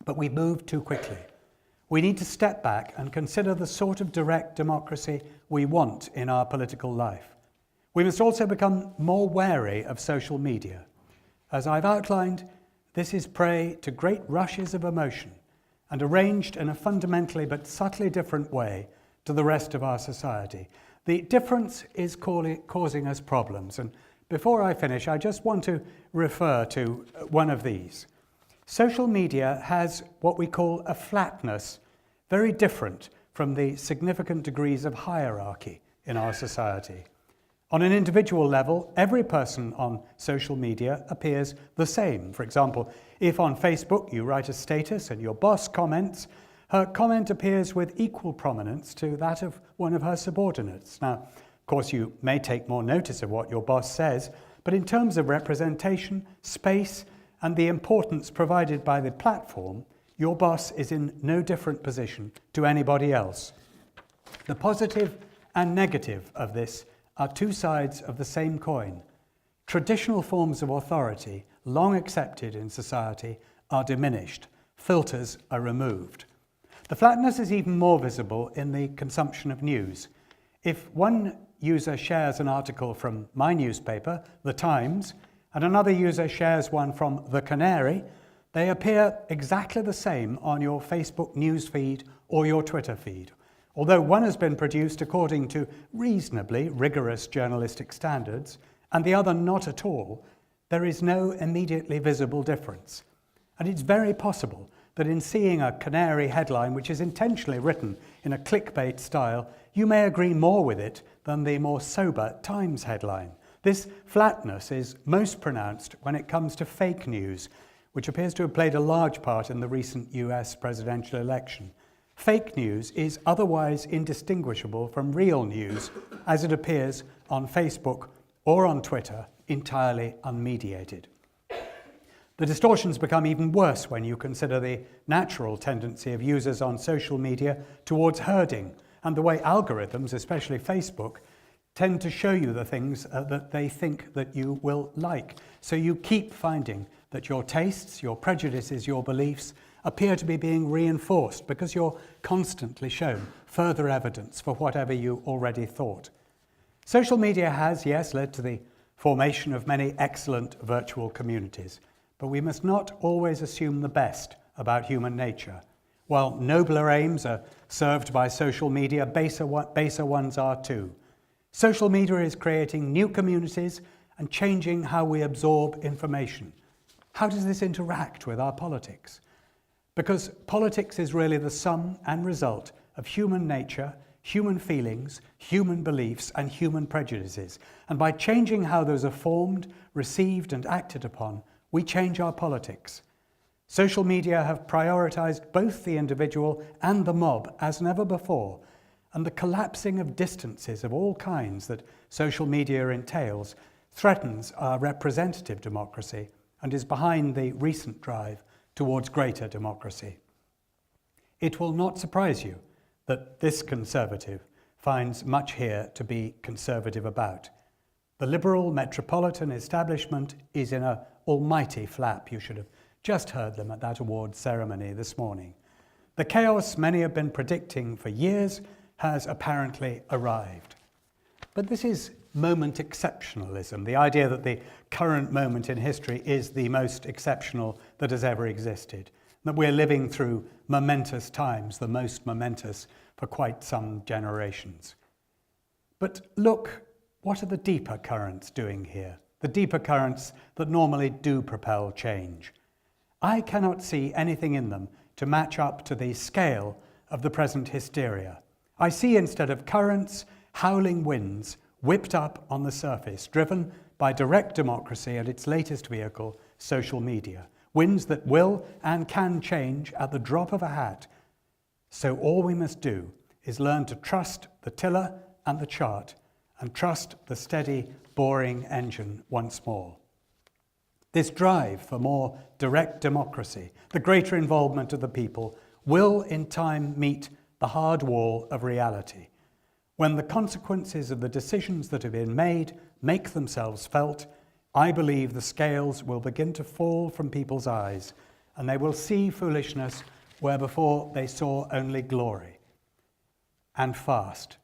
But we move too quickly. We need to step back and consider the sort of direct democracy we want in our political life. We must also become more wary of social media. As I've outlined, this is prey to great rushes of emotion and arranged in a fundamentally but subtly different way to the rest of our society. The difference is causing us problems. And before I finish, I just want to refer to one of these. Social media has what we call a flatness, very different from the significant degrees of hierarchy in our society. On an individual level, every person on social media appears the same. For example, if on Facebook you write a status and your boss comments, her comment appears with equal prominence to that of one of her subordinates. Now, of course, you may take more notice of what your boss says, but in terms of representation, space, and the importance provided by the platform, your boss is in no different position to anybody else. The positive and negative of this are two sides of the same coin. Traditional forms of authority, long accepted in society, are diminished. Filters are removed. The flatness is even more visible in the consumption of news. If one user shares an article from my newspaper, The Times, and another user shares one from The Canary, they appear exactly the same on your Facebook news feed or your Twitter feed. Although one has been produced according to reasonably rigorous journalistic standards, and the other not at all, there is no immediately visible difference. And it's very possible that in seeing a Canary headline which is intentionally written in a clickbait style, you may agree more with it than the more sober Times headline. This flatness is most pronounced when it comes to fake news, which appears to have played a large part in the recent US presidential election. Fake news is otherwise indistinguishable from real news as it appears on Facebook or on Twitter, entirely unmediated. The distortions become even worse when you consider the natural tendency of users on social media towards herding and the way algorithms, especially Facebook, tend to show you the things that they think that you will like. So you keep finding that your tastes, your prejudices, your beliefs appear to be being reinforced because you're constantly shown further evidence for whatever you already thought. Social media has, yes, led to the formation of many excellent virtual communities, but we must not always assume the best about human nature. While nobler aims are served by social media, baser ones are too. Social media is creating new communities and changing how we absorb information. How does this interact with our politics? Because politics is really the sum and result of human nature, human feelings, human beliefs, and human prejudices. And by changing how those are formed, received, and acted upon, we change our politics. Social media have prioritized both the individual and the mob as never before, and the collapsing of distances of all kinds that social media entails threatens our representative democracy and is behind the recent drive towards greater democracy. It will not surprise you that this Conservative finds much here to be conservative about. The liberal metropolitan establishment is in an almighty flap. You should have just heard them at that awards ceremony this morning. The chaos many have been predicting for years has apparently arrived. But this is moment exceptionalism, the idea that the current moment in history is the most exceptional that has ever existed, that we're living through momentous times, the most momentous for quite some generations. But look, what are the deeper currents doing here? The deeper currents that normally do propel change. I cannot see anything in them to match up to the scale of the present hysteria. I see instead of currents, howling winds whipped up on the surface, driven by direct democracy and its latest vehicle, social media. Winds that will and can change at the drop of a hat. So all we must do is learn to trust the tiller and the chart and trust the steady, boring engine once more. This drive for more direct democracy, the greater involvement of the people, will in time meet the hard wall of reality. When the consequences of the decisions that have been made make themselves felt, I believe the scales will begin to fall from people's eyes, and they will see foolishness where before they saw only glory. And fast.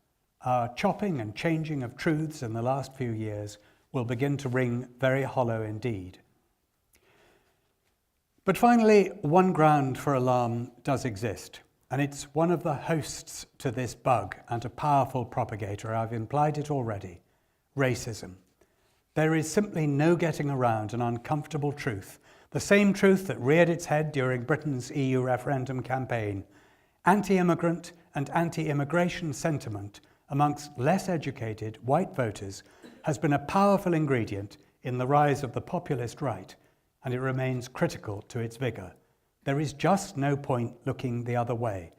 Our chopping and changing of truths in the last few years will begin to ring very hollow indeed. But finally, one ground for alarm does exist, and it's one of the hosts to this bug and a powerful propagator. I've implied it already: racism. There is simply no getting around an uncomfortable truth, the same truth that reared its head during Britain's EU referendum campaign. Anti-immigrant and anti-immigration sentiment amongst less educated white voters has been a powerful ingredient in the rise of the populist right, and it remains critical to its vigour. There is just no point looking the other way.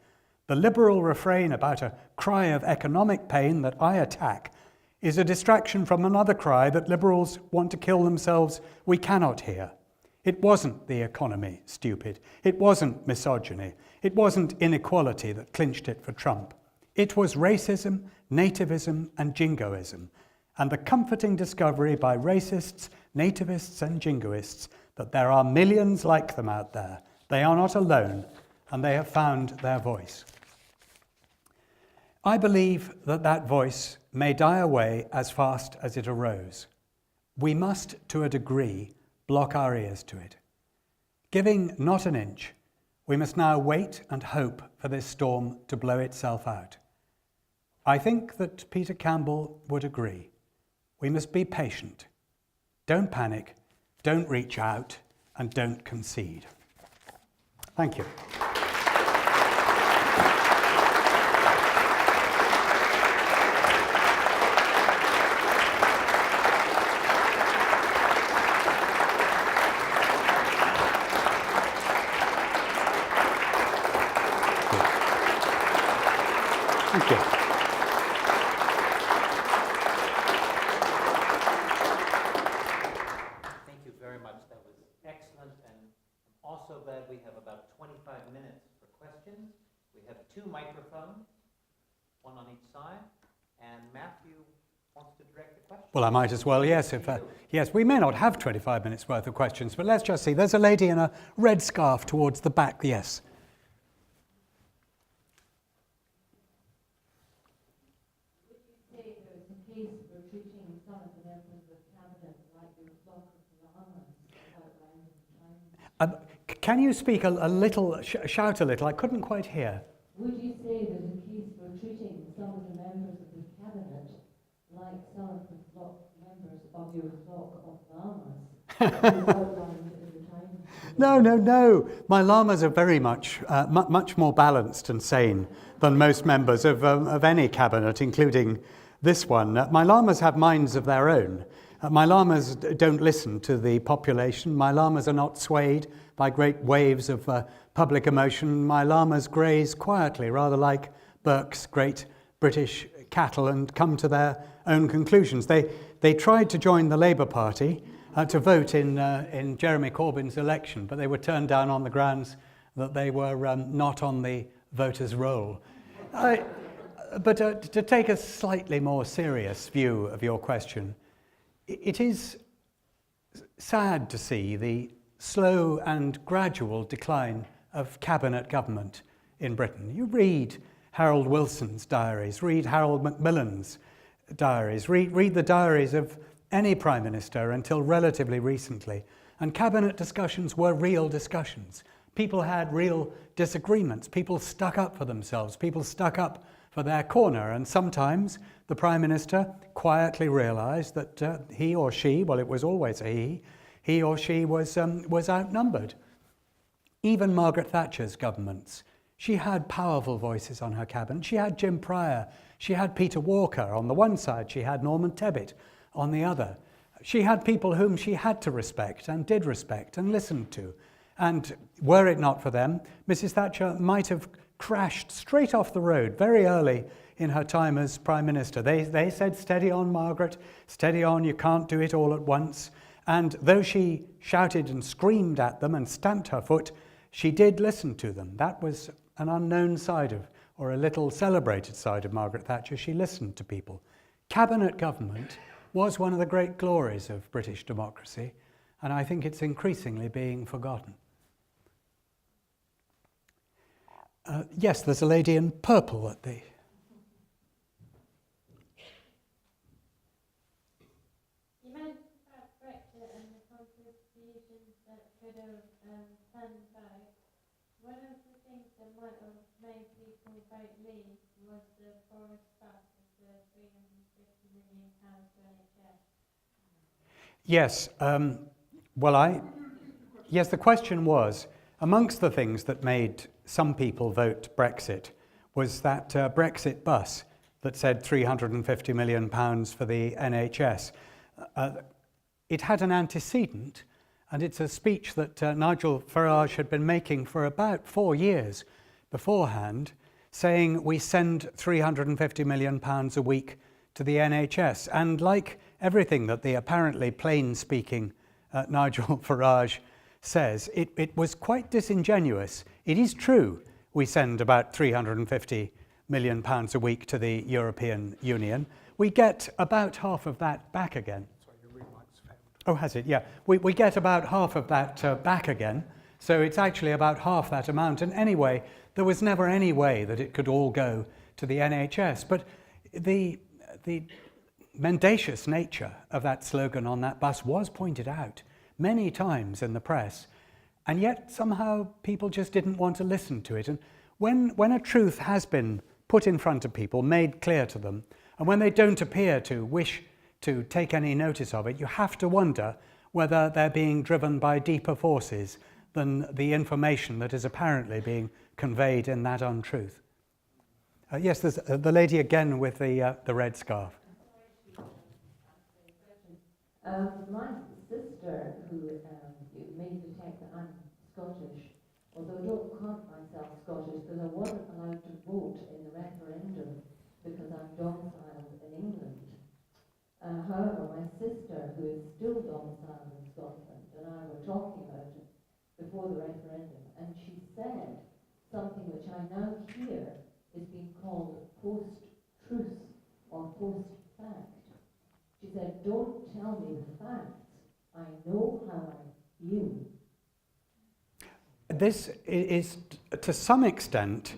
The liberal refrain about a cry of economic pain that I attack is a distraction from another cry that liberals want to kill themselves we cannot hear. It wasn't the economy, stupid. It wasn't misogyny. It wasn't inequality that clinched it for Trump. It was racism, nativism, and jingoism, and the comforting discovery by racists, nativists, and jingoists that there are millions like them out there. They are not alone, and they have found their voice. I believe that that voice may die away as fast as it arose. We must, to a degree, block our ears to it. Giving not an inch, we must now wait and hope for this storm to blow itself out. I think that Peter Campbell would agree. We must be patient. Don't panic, don't reach out, and don't concede. Thank you. Thank you. Thank you very much. That was excellent, and I'm also glad we have about 25 minutes for questions. We have 2 microphones, one on each side, and Matthew wants to direct the question. Well, I might as well, yes. Yes, we may not have 25 minutes worth of questions, but let's just see. There's a lady in a red scarf towards the back, yes. Can you speak a little, shout a little? I couldn't quite hear. Would you say that a case for treating some of the members of the cabinet like some of the members of your flock of llamas who outlined in the Times No. My llamas are very much, much more balanced and sane than most members of any cabinet, including this one. My llamas have minds of their own. My llamas don't listen to the population. My llamas are not swayed by great waves of public emotion. My llamas graze quietly, rather like Burke's great British cattle, and come to their own conclusions. They tried to join the Labour Party to vote in Jeremy Corbyn's election, but they were turned down on the grounds that they were not on the voters' roll. But to take a slightly more serious view of your question, it is sad to see the slow and gradual decline of cabinet government in Britain. You read Harold Wilson's diaries, read Harold Macmillan's diaries, read the diaries of any Prime Minister until relatively recently, and cabinet discussions were real discussions. People had real disagreements. People stuck up for themselves. People stuck up for their corner, and sometimes the Prime Minister quietly realised that he or she, well, it was always a he or she was outnumbered. Even Margaret Thatcher's governments, she had powerful voices on her cabinet. She had Jim Pryor, she had Peter Walker on the one side, she had Norman Tebbit on the other. She had people whom she had to respect and did respect and listened to. And were it not for them, Mrs. Thatcher might have crashed straight off the road very early in her time as Prime Minister. They said, steady on, Margaret, steady on, you can't do it all at once. And though she shouted and screamed at them and stamped her foot, she did listen to them. That was an unknown side of, or a little celebrated side of Margaret Thatcher. She listened to people. Cabinet government was one of the great glories of British democracy, and I think it's increasingly being forgotten. Yes, there's a lady in purple at the... You mentioned about Brexit and the contributions that could have turned about. One of the things that might have made people vote leave was the forest bus of the £350 million to NHS. Yes, yes, the question was, amongst the things that made some people vote Brexit was that Brexit bus that said £350 million for the NHS. It had an antecedent, and it's a speech that Nigel Farage had been making for about 4 years beforehand, saying we send £350 million a week to the NHS. And like everything that the apparently plain-speaking Nigel Farage says, it was quite disingenuous. It is true we send about £350 million a week to the European Union. We get about half of that back again. Sorry, your ring mic's failed. Oh, has it? Yeah. We get about half of that back again. So it's actually about half that amount. And anyway, there was never any way that it could all go to the NHS. But the mendacious nature of that slogan on that bus was pointed out many times in the press, and yet somehow people just didn't want to listen to it. And when a truth has been put in front of people, made clear to them, and when they don't appear to wish to take any notice of it, you have to wonder whether they're being driven by deeper forces than the information that is apparently being conveyed in that untruth. Yes, there's the lady again with the red scarf. My sister, who you may detect that I'm Scottish, although I don't count myself Scottish because I wasn't allowed to vote in the referendum because I'm domiciled in England. However, my sister, who is still domiciled in Scotland, and I were talking about it before the referendum, and she said something which I now hear is being called post-truth or post-fact. She said, don't tell me the facts. I know how I feel. This is, to some extent,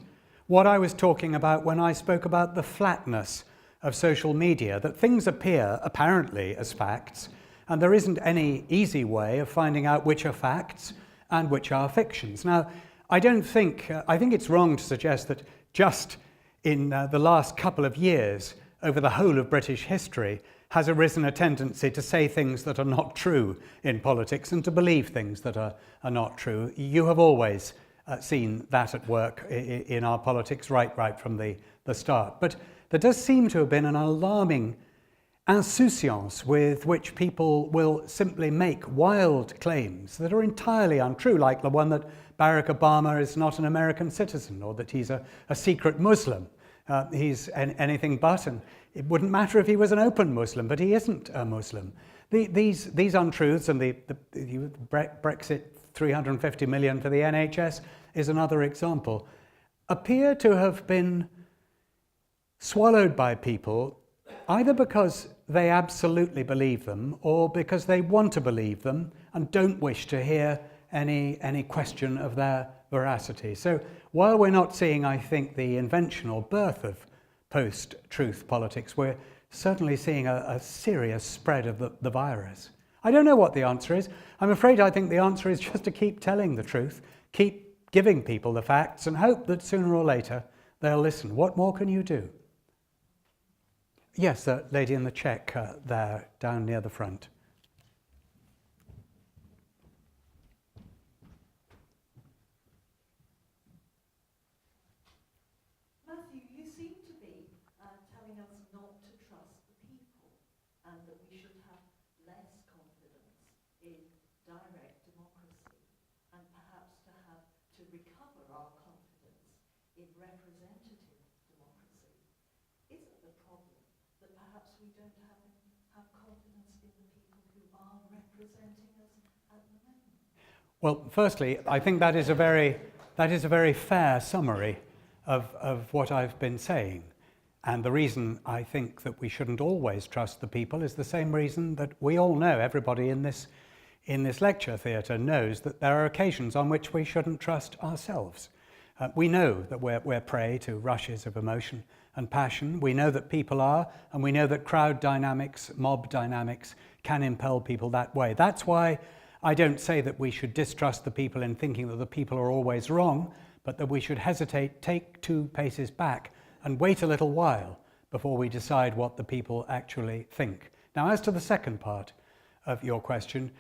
what I was talking about when I spoke about the flatness of social media, that things appear, apparently, as facts, and there isn't any easy way of finding out which are facts and which are fictions. Now, I think it's wrong to suggest that just in the last couple of years, over the whole of British history, has arisen a tendency to say things that are not true in politics and to believe things that are not true. You have always seen that at work in our politics right from the start. But there does seem to have been an alarming insouciance with which people will simply make wild claims that are entirely untrue, like the one that Barack Obama is not an American citizen or that he's a secret Muslim. He's anything but, and it wouldn't matter if he was an open Muslim, but he isn't a Muslim. These untruths and the Brexit 350 million for the NHS is another example, appear to have been swallowed by people either because they absolutely believe them or because they want to believe them and don't wish to hear any question of their veracity. So while we're not seeing, I think, the invention or birth of post-truth politics, we're certainly seeing a serious spread of the virus. I don't know what the answer is. I'm afraid I think the answer is just to keep telling the truth, keep giving people the facts, and hope that sooner or later they'll listen. What more can you do? Yes, the lady in the check there, down near the front. Matthew, you seem to be telling us not to trust the people and that we should have less confidence in direct democracy and perhaps to recover our confidence in representative democracy. Isn't the problem that perhaps we don't have confidence in the people who are representing us at the moment? Well, firstly, I think that is a very fair summary of what I've been saying. And the reason I think that we shouldn't always trust the people is the same reason that we all know, everybody in this lecture theatre knows, that there are occasions on which we shouldn't trust ourselves. We know that we're prey to rushes of emotion and passion. We know that people are, and we know that crowd dynamics, mob dynamics can impel people that way. That's why I don't say that we should distrust the people in thinking that the people are always wrong, but that we should hesitate, take 2 paces back and wait a little while before we decide what the people actually think. Now, as to the second part of your question,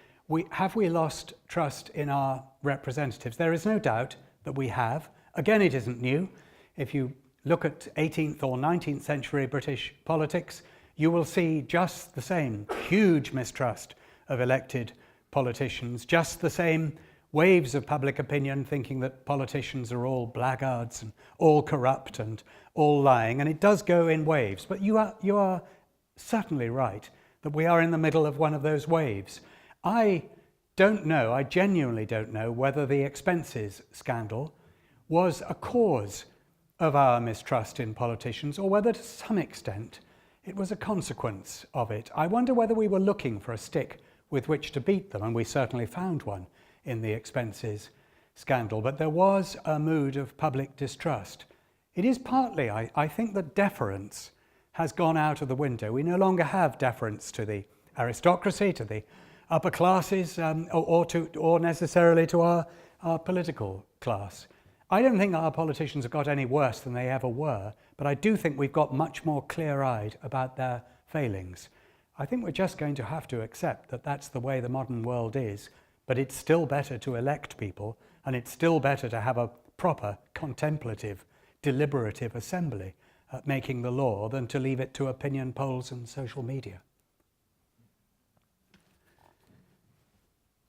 have we lost trust in our representatives? There is no doubt that we have. Again, it isn't new. If you look at 18th or 19th century British politics, you will see just the same huge mistrust of elected politicians, just the same waves of public opinion thinking that politicians are all blackguards and all corrupt and all lying, and it does go in waves. But you are certainly right that we are in the middle of one of those waves. I genuinely don't know whether the expenses scandal was a cause of our mistrust in politicians or whether to some extent it was a consequence of it. I wonder whether we were looking for a stick with which to beat them, and we certainly found one in the expenses scandal, but there was a mood of public distrust. It is partly, I think, that deference has gone out of the window. We no longer have deference to the aristocracy, to the upper classes, or necessarily to our political class. I don't think our politicians have got any worse than they ever were, but I do think we've got much more clear-eyed about their failings. I think we're just going to have to accept that that's the way the modern world is, but it's still better to elect people, and it's still better to have a proper, contemplative, deliberative assembly making the law than to leave it to opinion polls and social media.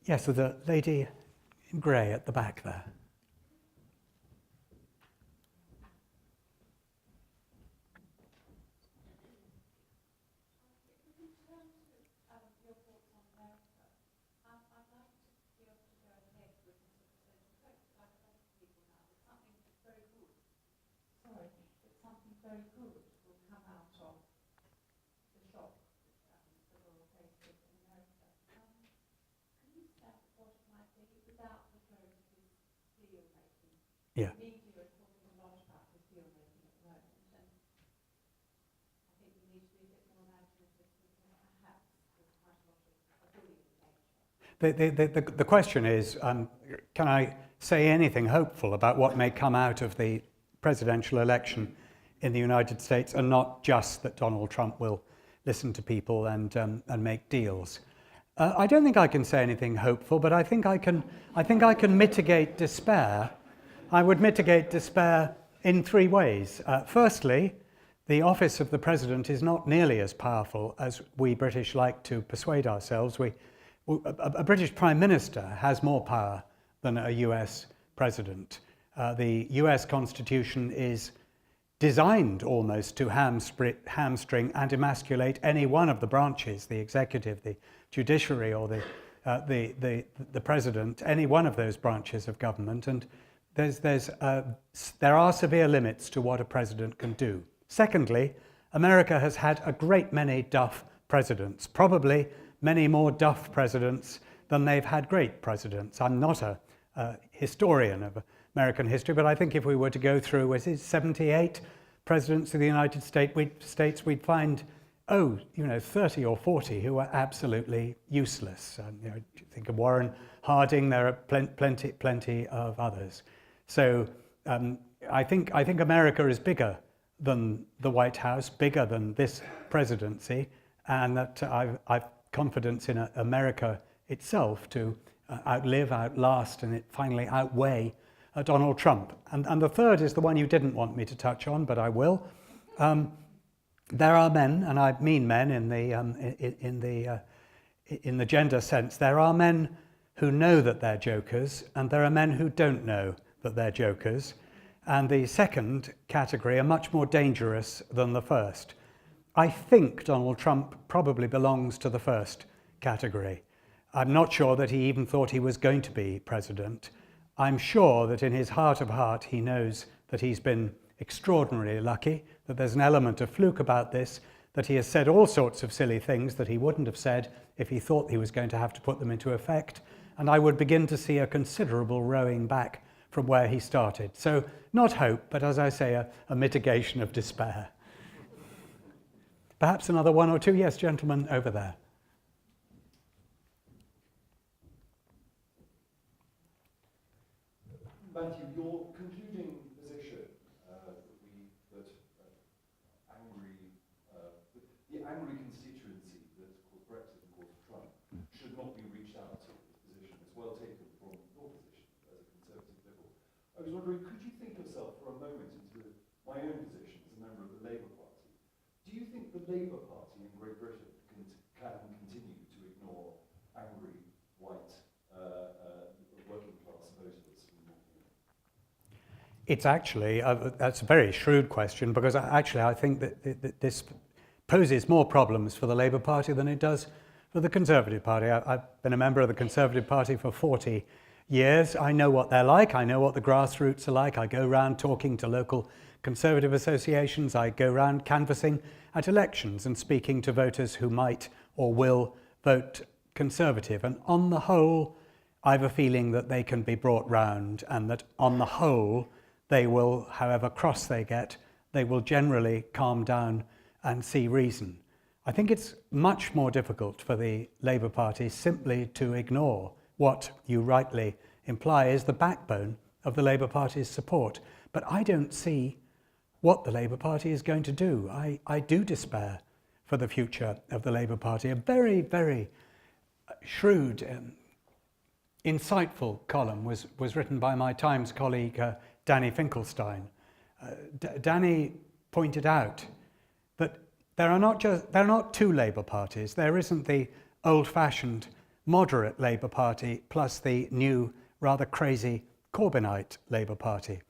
Yes, so the lady in grey at the back there. Very good will come out of the shock that will face in America. Can you say what it might be without referring to his deal-making? Yeah. Media are talking a lot about his deal-making at the moment, and I think we need to be a bit more imaginative because perhaps there's quite a lot of bullying nature. The question is, can I say anything hopeful about what may come out of the presidential election in the United States, and not just that Donald Trump will listen to people and make deals. I don't think I can say anything hopeful, but I think I can mitigate despair. I would mitigate despair in three ways. Firstly, the office of the president is not nearly as powerful as we British like to persuade ourselves. A British prime minister has more power than a US president. The US Constitution is designed almost to hamstring and emasculate any one of the branches, the executive, the judiciary, or the president, any one of those branches of government. And there are severe limits to what a president can do. Secondly, America has had a great many duff presidents, probably many more duff presidents than they've had great presidents. I'm not a historian of American history, but I think if we were to go through 78 presidents of the United States, we'd find 30 or 40 who are absolutely useless. Think of Warren Harding. There are plenty of others. So I think America is bigger than the White House, bigger than this presidency, and that I've confidence in America itself to outlive, outlast, and finally outweigh Donald Trump. And the third is the one you didn't want me to touch on, but I will. There are men, and I mean men in the gender sense. There are men who know that they're jokers, and there are men who don't know that they're jokers. And the second category are much more dangerous than the first. I think Donald Trump probably belongs to the first category. I'm not sure that he even thought he was going to be president. I'm sure that in his heart of heart he knows that he's been extraordinarily lucky, that there's an element of fluke about this, that he has said all sorts of silly things that he wouldn't have said if he thought he was going to have to put them into effect, and I would begin to see a considerable rowing back from where he started. So not hope, but as I say, a mitigation of despair. Perhaps another one or two. Yes, gentlemen, over there. Matthew, your concluding position the angry constituency that caused Brexit and caused Trump should not be reached out to. This position is well taken from your position as a Conservative Liberal. I was wondering, could you think yourself for a moment into my own position as a member of the Labour Party? Do you think the Labour Party in Great Britain can continue to ignore angry white working class voters from North Europe? It's actually, that's a very shrewd question, because actually I think that this poses more problems for the Labour Party than it does for the Conservative Party. I've been a member of the Conservative Party for 40 years. I know what they're like. I know what the grassroots are like. I go around talking to local Conservative associations. I go around canvassing at elections and speaking to voters who might or will vote Conservative. And on the whole, I have a feeling that they can be brought round, and that on the whole, they will, however cross they get, they will generally calm down and see reason. I think it's much more difficult for the Labour Party simply to ignore what you rightly imply is the backbone of the Labour Party's support. But I don't see what the Labour Party is going to do. I do despair for the future of the Labour Party. A very, very shrewd, insightful column was written by my Times colleague, Danny Finkelstein. Danny pointed out that there are not two Labour parties. There isn't the old-fashioned moderate Labour Party plus the new, rather crazy Corbynite Labour Party.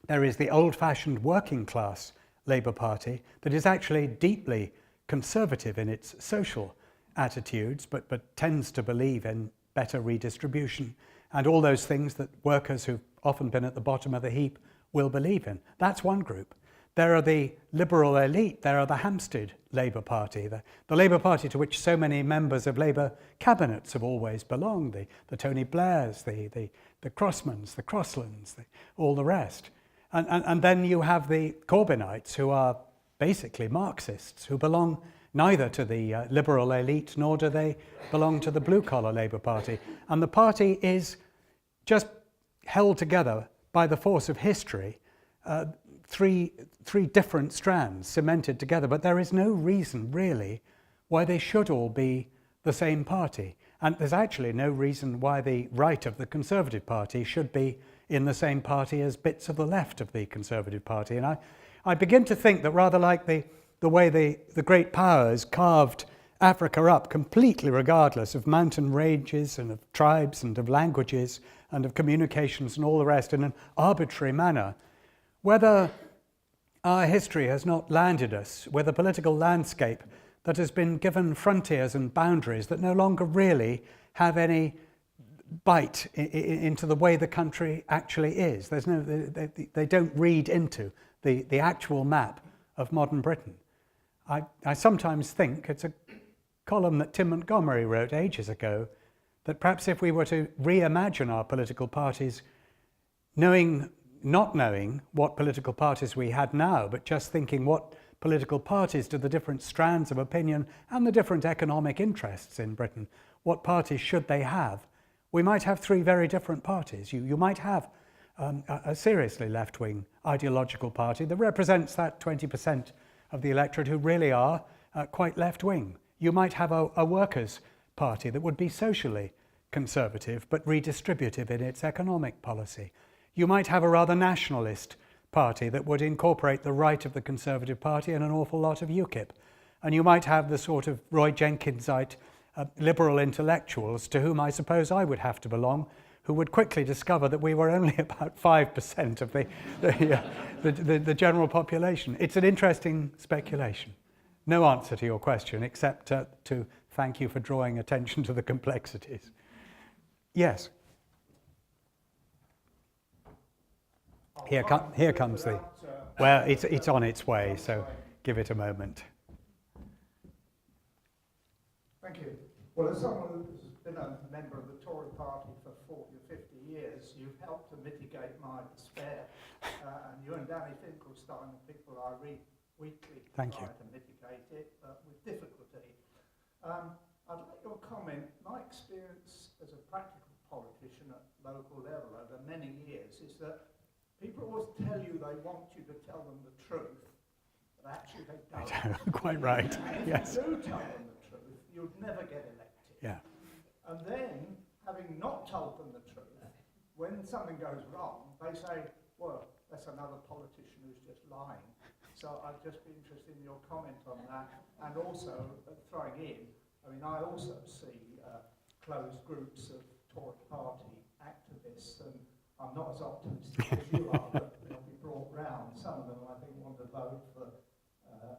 There is the old-fashioned working-class Labour Party that is actually deeply conservative in its social attitudes, but tends to believe in better redistribution and all those things that workers who've often been at the bottom of the heap will believe in. That's one group. There are the liberal elite. There are the Hampstead Labour Party, the Labour Party to which so many members of Labour cabinets have always belonged, the Tony Blairs, the Crossmans, the Crosslands, all the rest. And then you have the Corbynites, who are basically Marxists, who belong neither to the liberal elite nor do they belong to the blue-collar Labour Party. And the party is just held together by the force of history three different strands cemented together, but there is no reason really why they should all be the same party. And there's actually no reason why the right of the Conservative Party should be in the same party as bits of the left of the Conservative Party. And I begin to think that rather like the way the great powers carved Africa up completely regardless of mountain ranges and of tribes and of languages and of communications and all the rest in an arbitrary manner, whether our history has not landed us with a political landscape that has been given frontiers and boundaries that no longer really have any bite into the way the country actually is. There's no, they don't read into the actual map of modern Britain. I sometimes think, it's a column that Tim Montgomery wrote ages ago, that perhaps if we were to reimagine our political parties, not knowing what political parties we had now, but just thinking what political parties do the different strands of opinion and the different economic interests in Britain, what parties should they have? We might have three very different parties. You might have a seriously left-wing ideological party that represents that 20% of the electorate who really are quite left-wing. You might have a workers' party that would be socially conservative but redistributive in its economic policy. You might have a rather nationalist party that would incorporate the right of the Conservative Party and an awful lot of UKIP. And you might have the sort of Roy Jenkinsite liberal intellectuals to whom I suppose I would have to belong, who would quickly discover that we were only about 5% of the general population. It's an interesting speculation. No answer to your question, except to thank you for drawing attention to the complexities. Yes. Here comes the... Well, it's on its way, so give it a moment. Thank you. Well, as someone who's been a member of the Tory party for 40 or 50 years, you've helped to mitigate my despair. And you and Danny Finkelstein, the people I read weekly, try to mitigate it, but with difficulty. I'd like your comment. My experience as a practical politician at local level over many years is that people always tell you they want you to tell them the truth, but actually they don't. Quite right, yes. If you do tell them the truth, you'd never get elected. Yeah. And then, having not told them the truth, when something goes wrong, they say, well, that's another politician who's just lying. So I'd just be interested in your comment on that. And also, throwing in, I mean, I also see closed groups of Tory party activists, and I'm not as optimistic as you are that they'll be brought round. Some of them, I think, want to vote for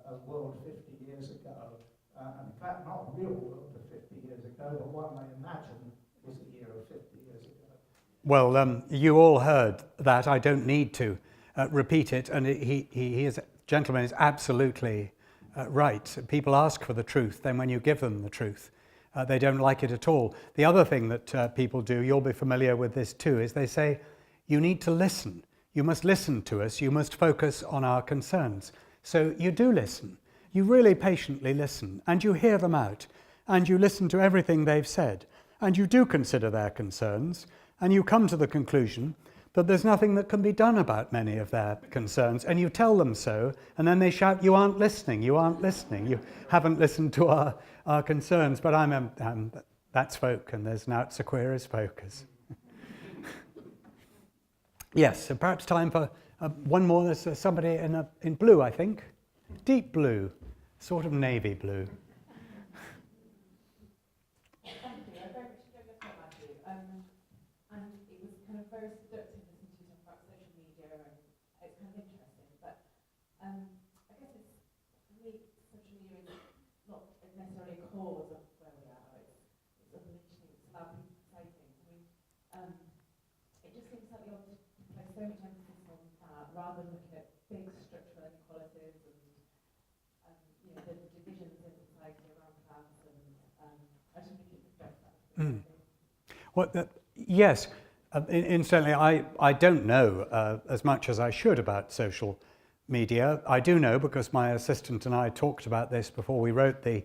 a world 50 years ago. And in fact, not a real world of 50 years ago, but one they imagine was a year of 50 years ago. Well, you all heard that. I don't need to repeat it. And gentleman is absolutely right. People ask for the truth. Then when you give them the truth, they don't like it at all. The other thing that people do, you'll be familiar with this too, is they say, you need to listen. You must listen to us. You must focus on our concerns. So you do listen. You really patiently listen, and you hear them out, and you listen to everything they've said, and you do consider their concerns, and you come to the conclusion that there's nothing that can be done about many of their concerns, and you tell them so, and then they shout, you aren't listening, you haven't listened to our concerns. But that's folk, and there's now it's Queer focus. Yes, so perhaps time for one more. There's somebody in blue, I think. Deep blue, sort of navy blue. Thank you. I very much enjoyed your talk, Matthew. And it was kind of very seductive listening to you talk about social media, and it's kind of interesting. But I guess it's, for me, social media is not necessarily a cause of where we are. It's a conditioning. It's allowed people to say things. I mean, it just seems like we ought to place so much emphasis on that rather than looking at big structural inequalities and the divisions in society around class, and I just think it's addressed that. Well, yes, incidentally, I don't know as much as I should about social media. I do know, because my assistant and I talked about this before we wrote the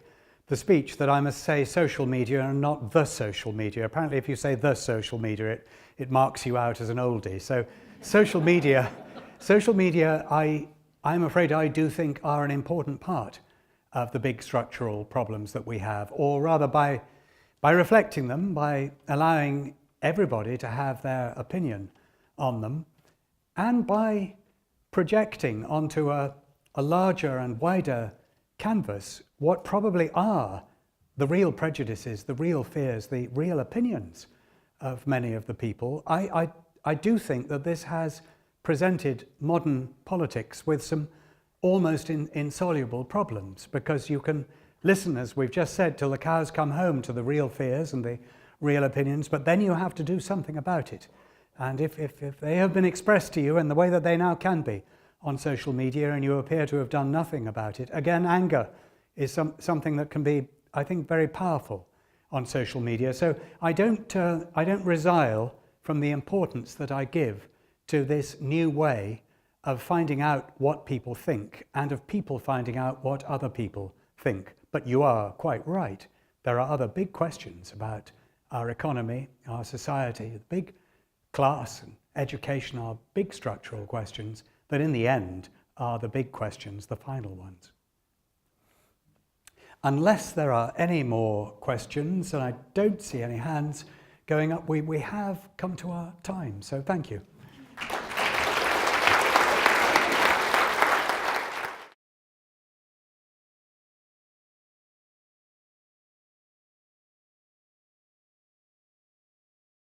speech, that I must say social media and not the social media. Apparently, if you say the social media, it marks you out as an oldie. So social media social media, I'm afraid I do think are an important part of the big structural problems that we have, or rather by reflecting them, by allowing everybody to have their opinion on them, and by projecting onto a larger and wider canvas what probably are the real prejudices, the real fears, the real opinions of many of the people. I do think that this has presented modern politics with some almost insoluble problems, because you can listen, as we've just said, till the cows come home to the real fears and the real opinions, but then you have to do something about it. And if they have been expressed to you in the way that they now can be on social media, and you appear to have done nothing about it, again, anger is something that can be, I think, very powerful on social media. So I don't resile from the importance that I give to this new way of finding out what people think, and of people finding out what other people think. But you are quite right. There are other big questions about our economy, our society, the big class and education are big structural questions that in the end are the big questions, the final ones. Unless there are any more questions, and I don't see any hands going up, we have come to our time, so thank you.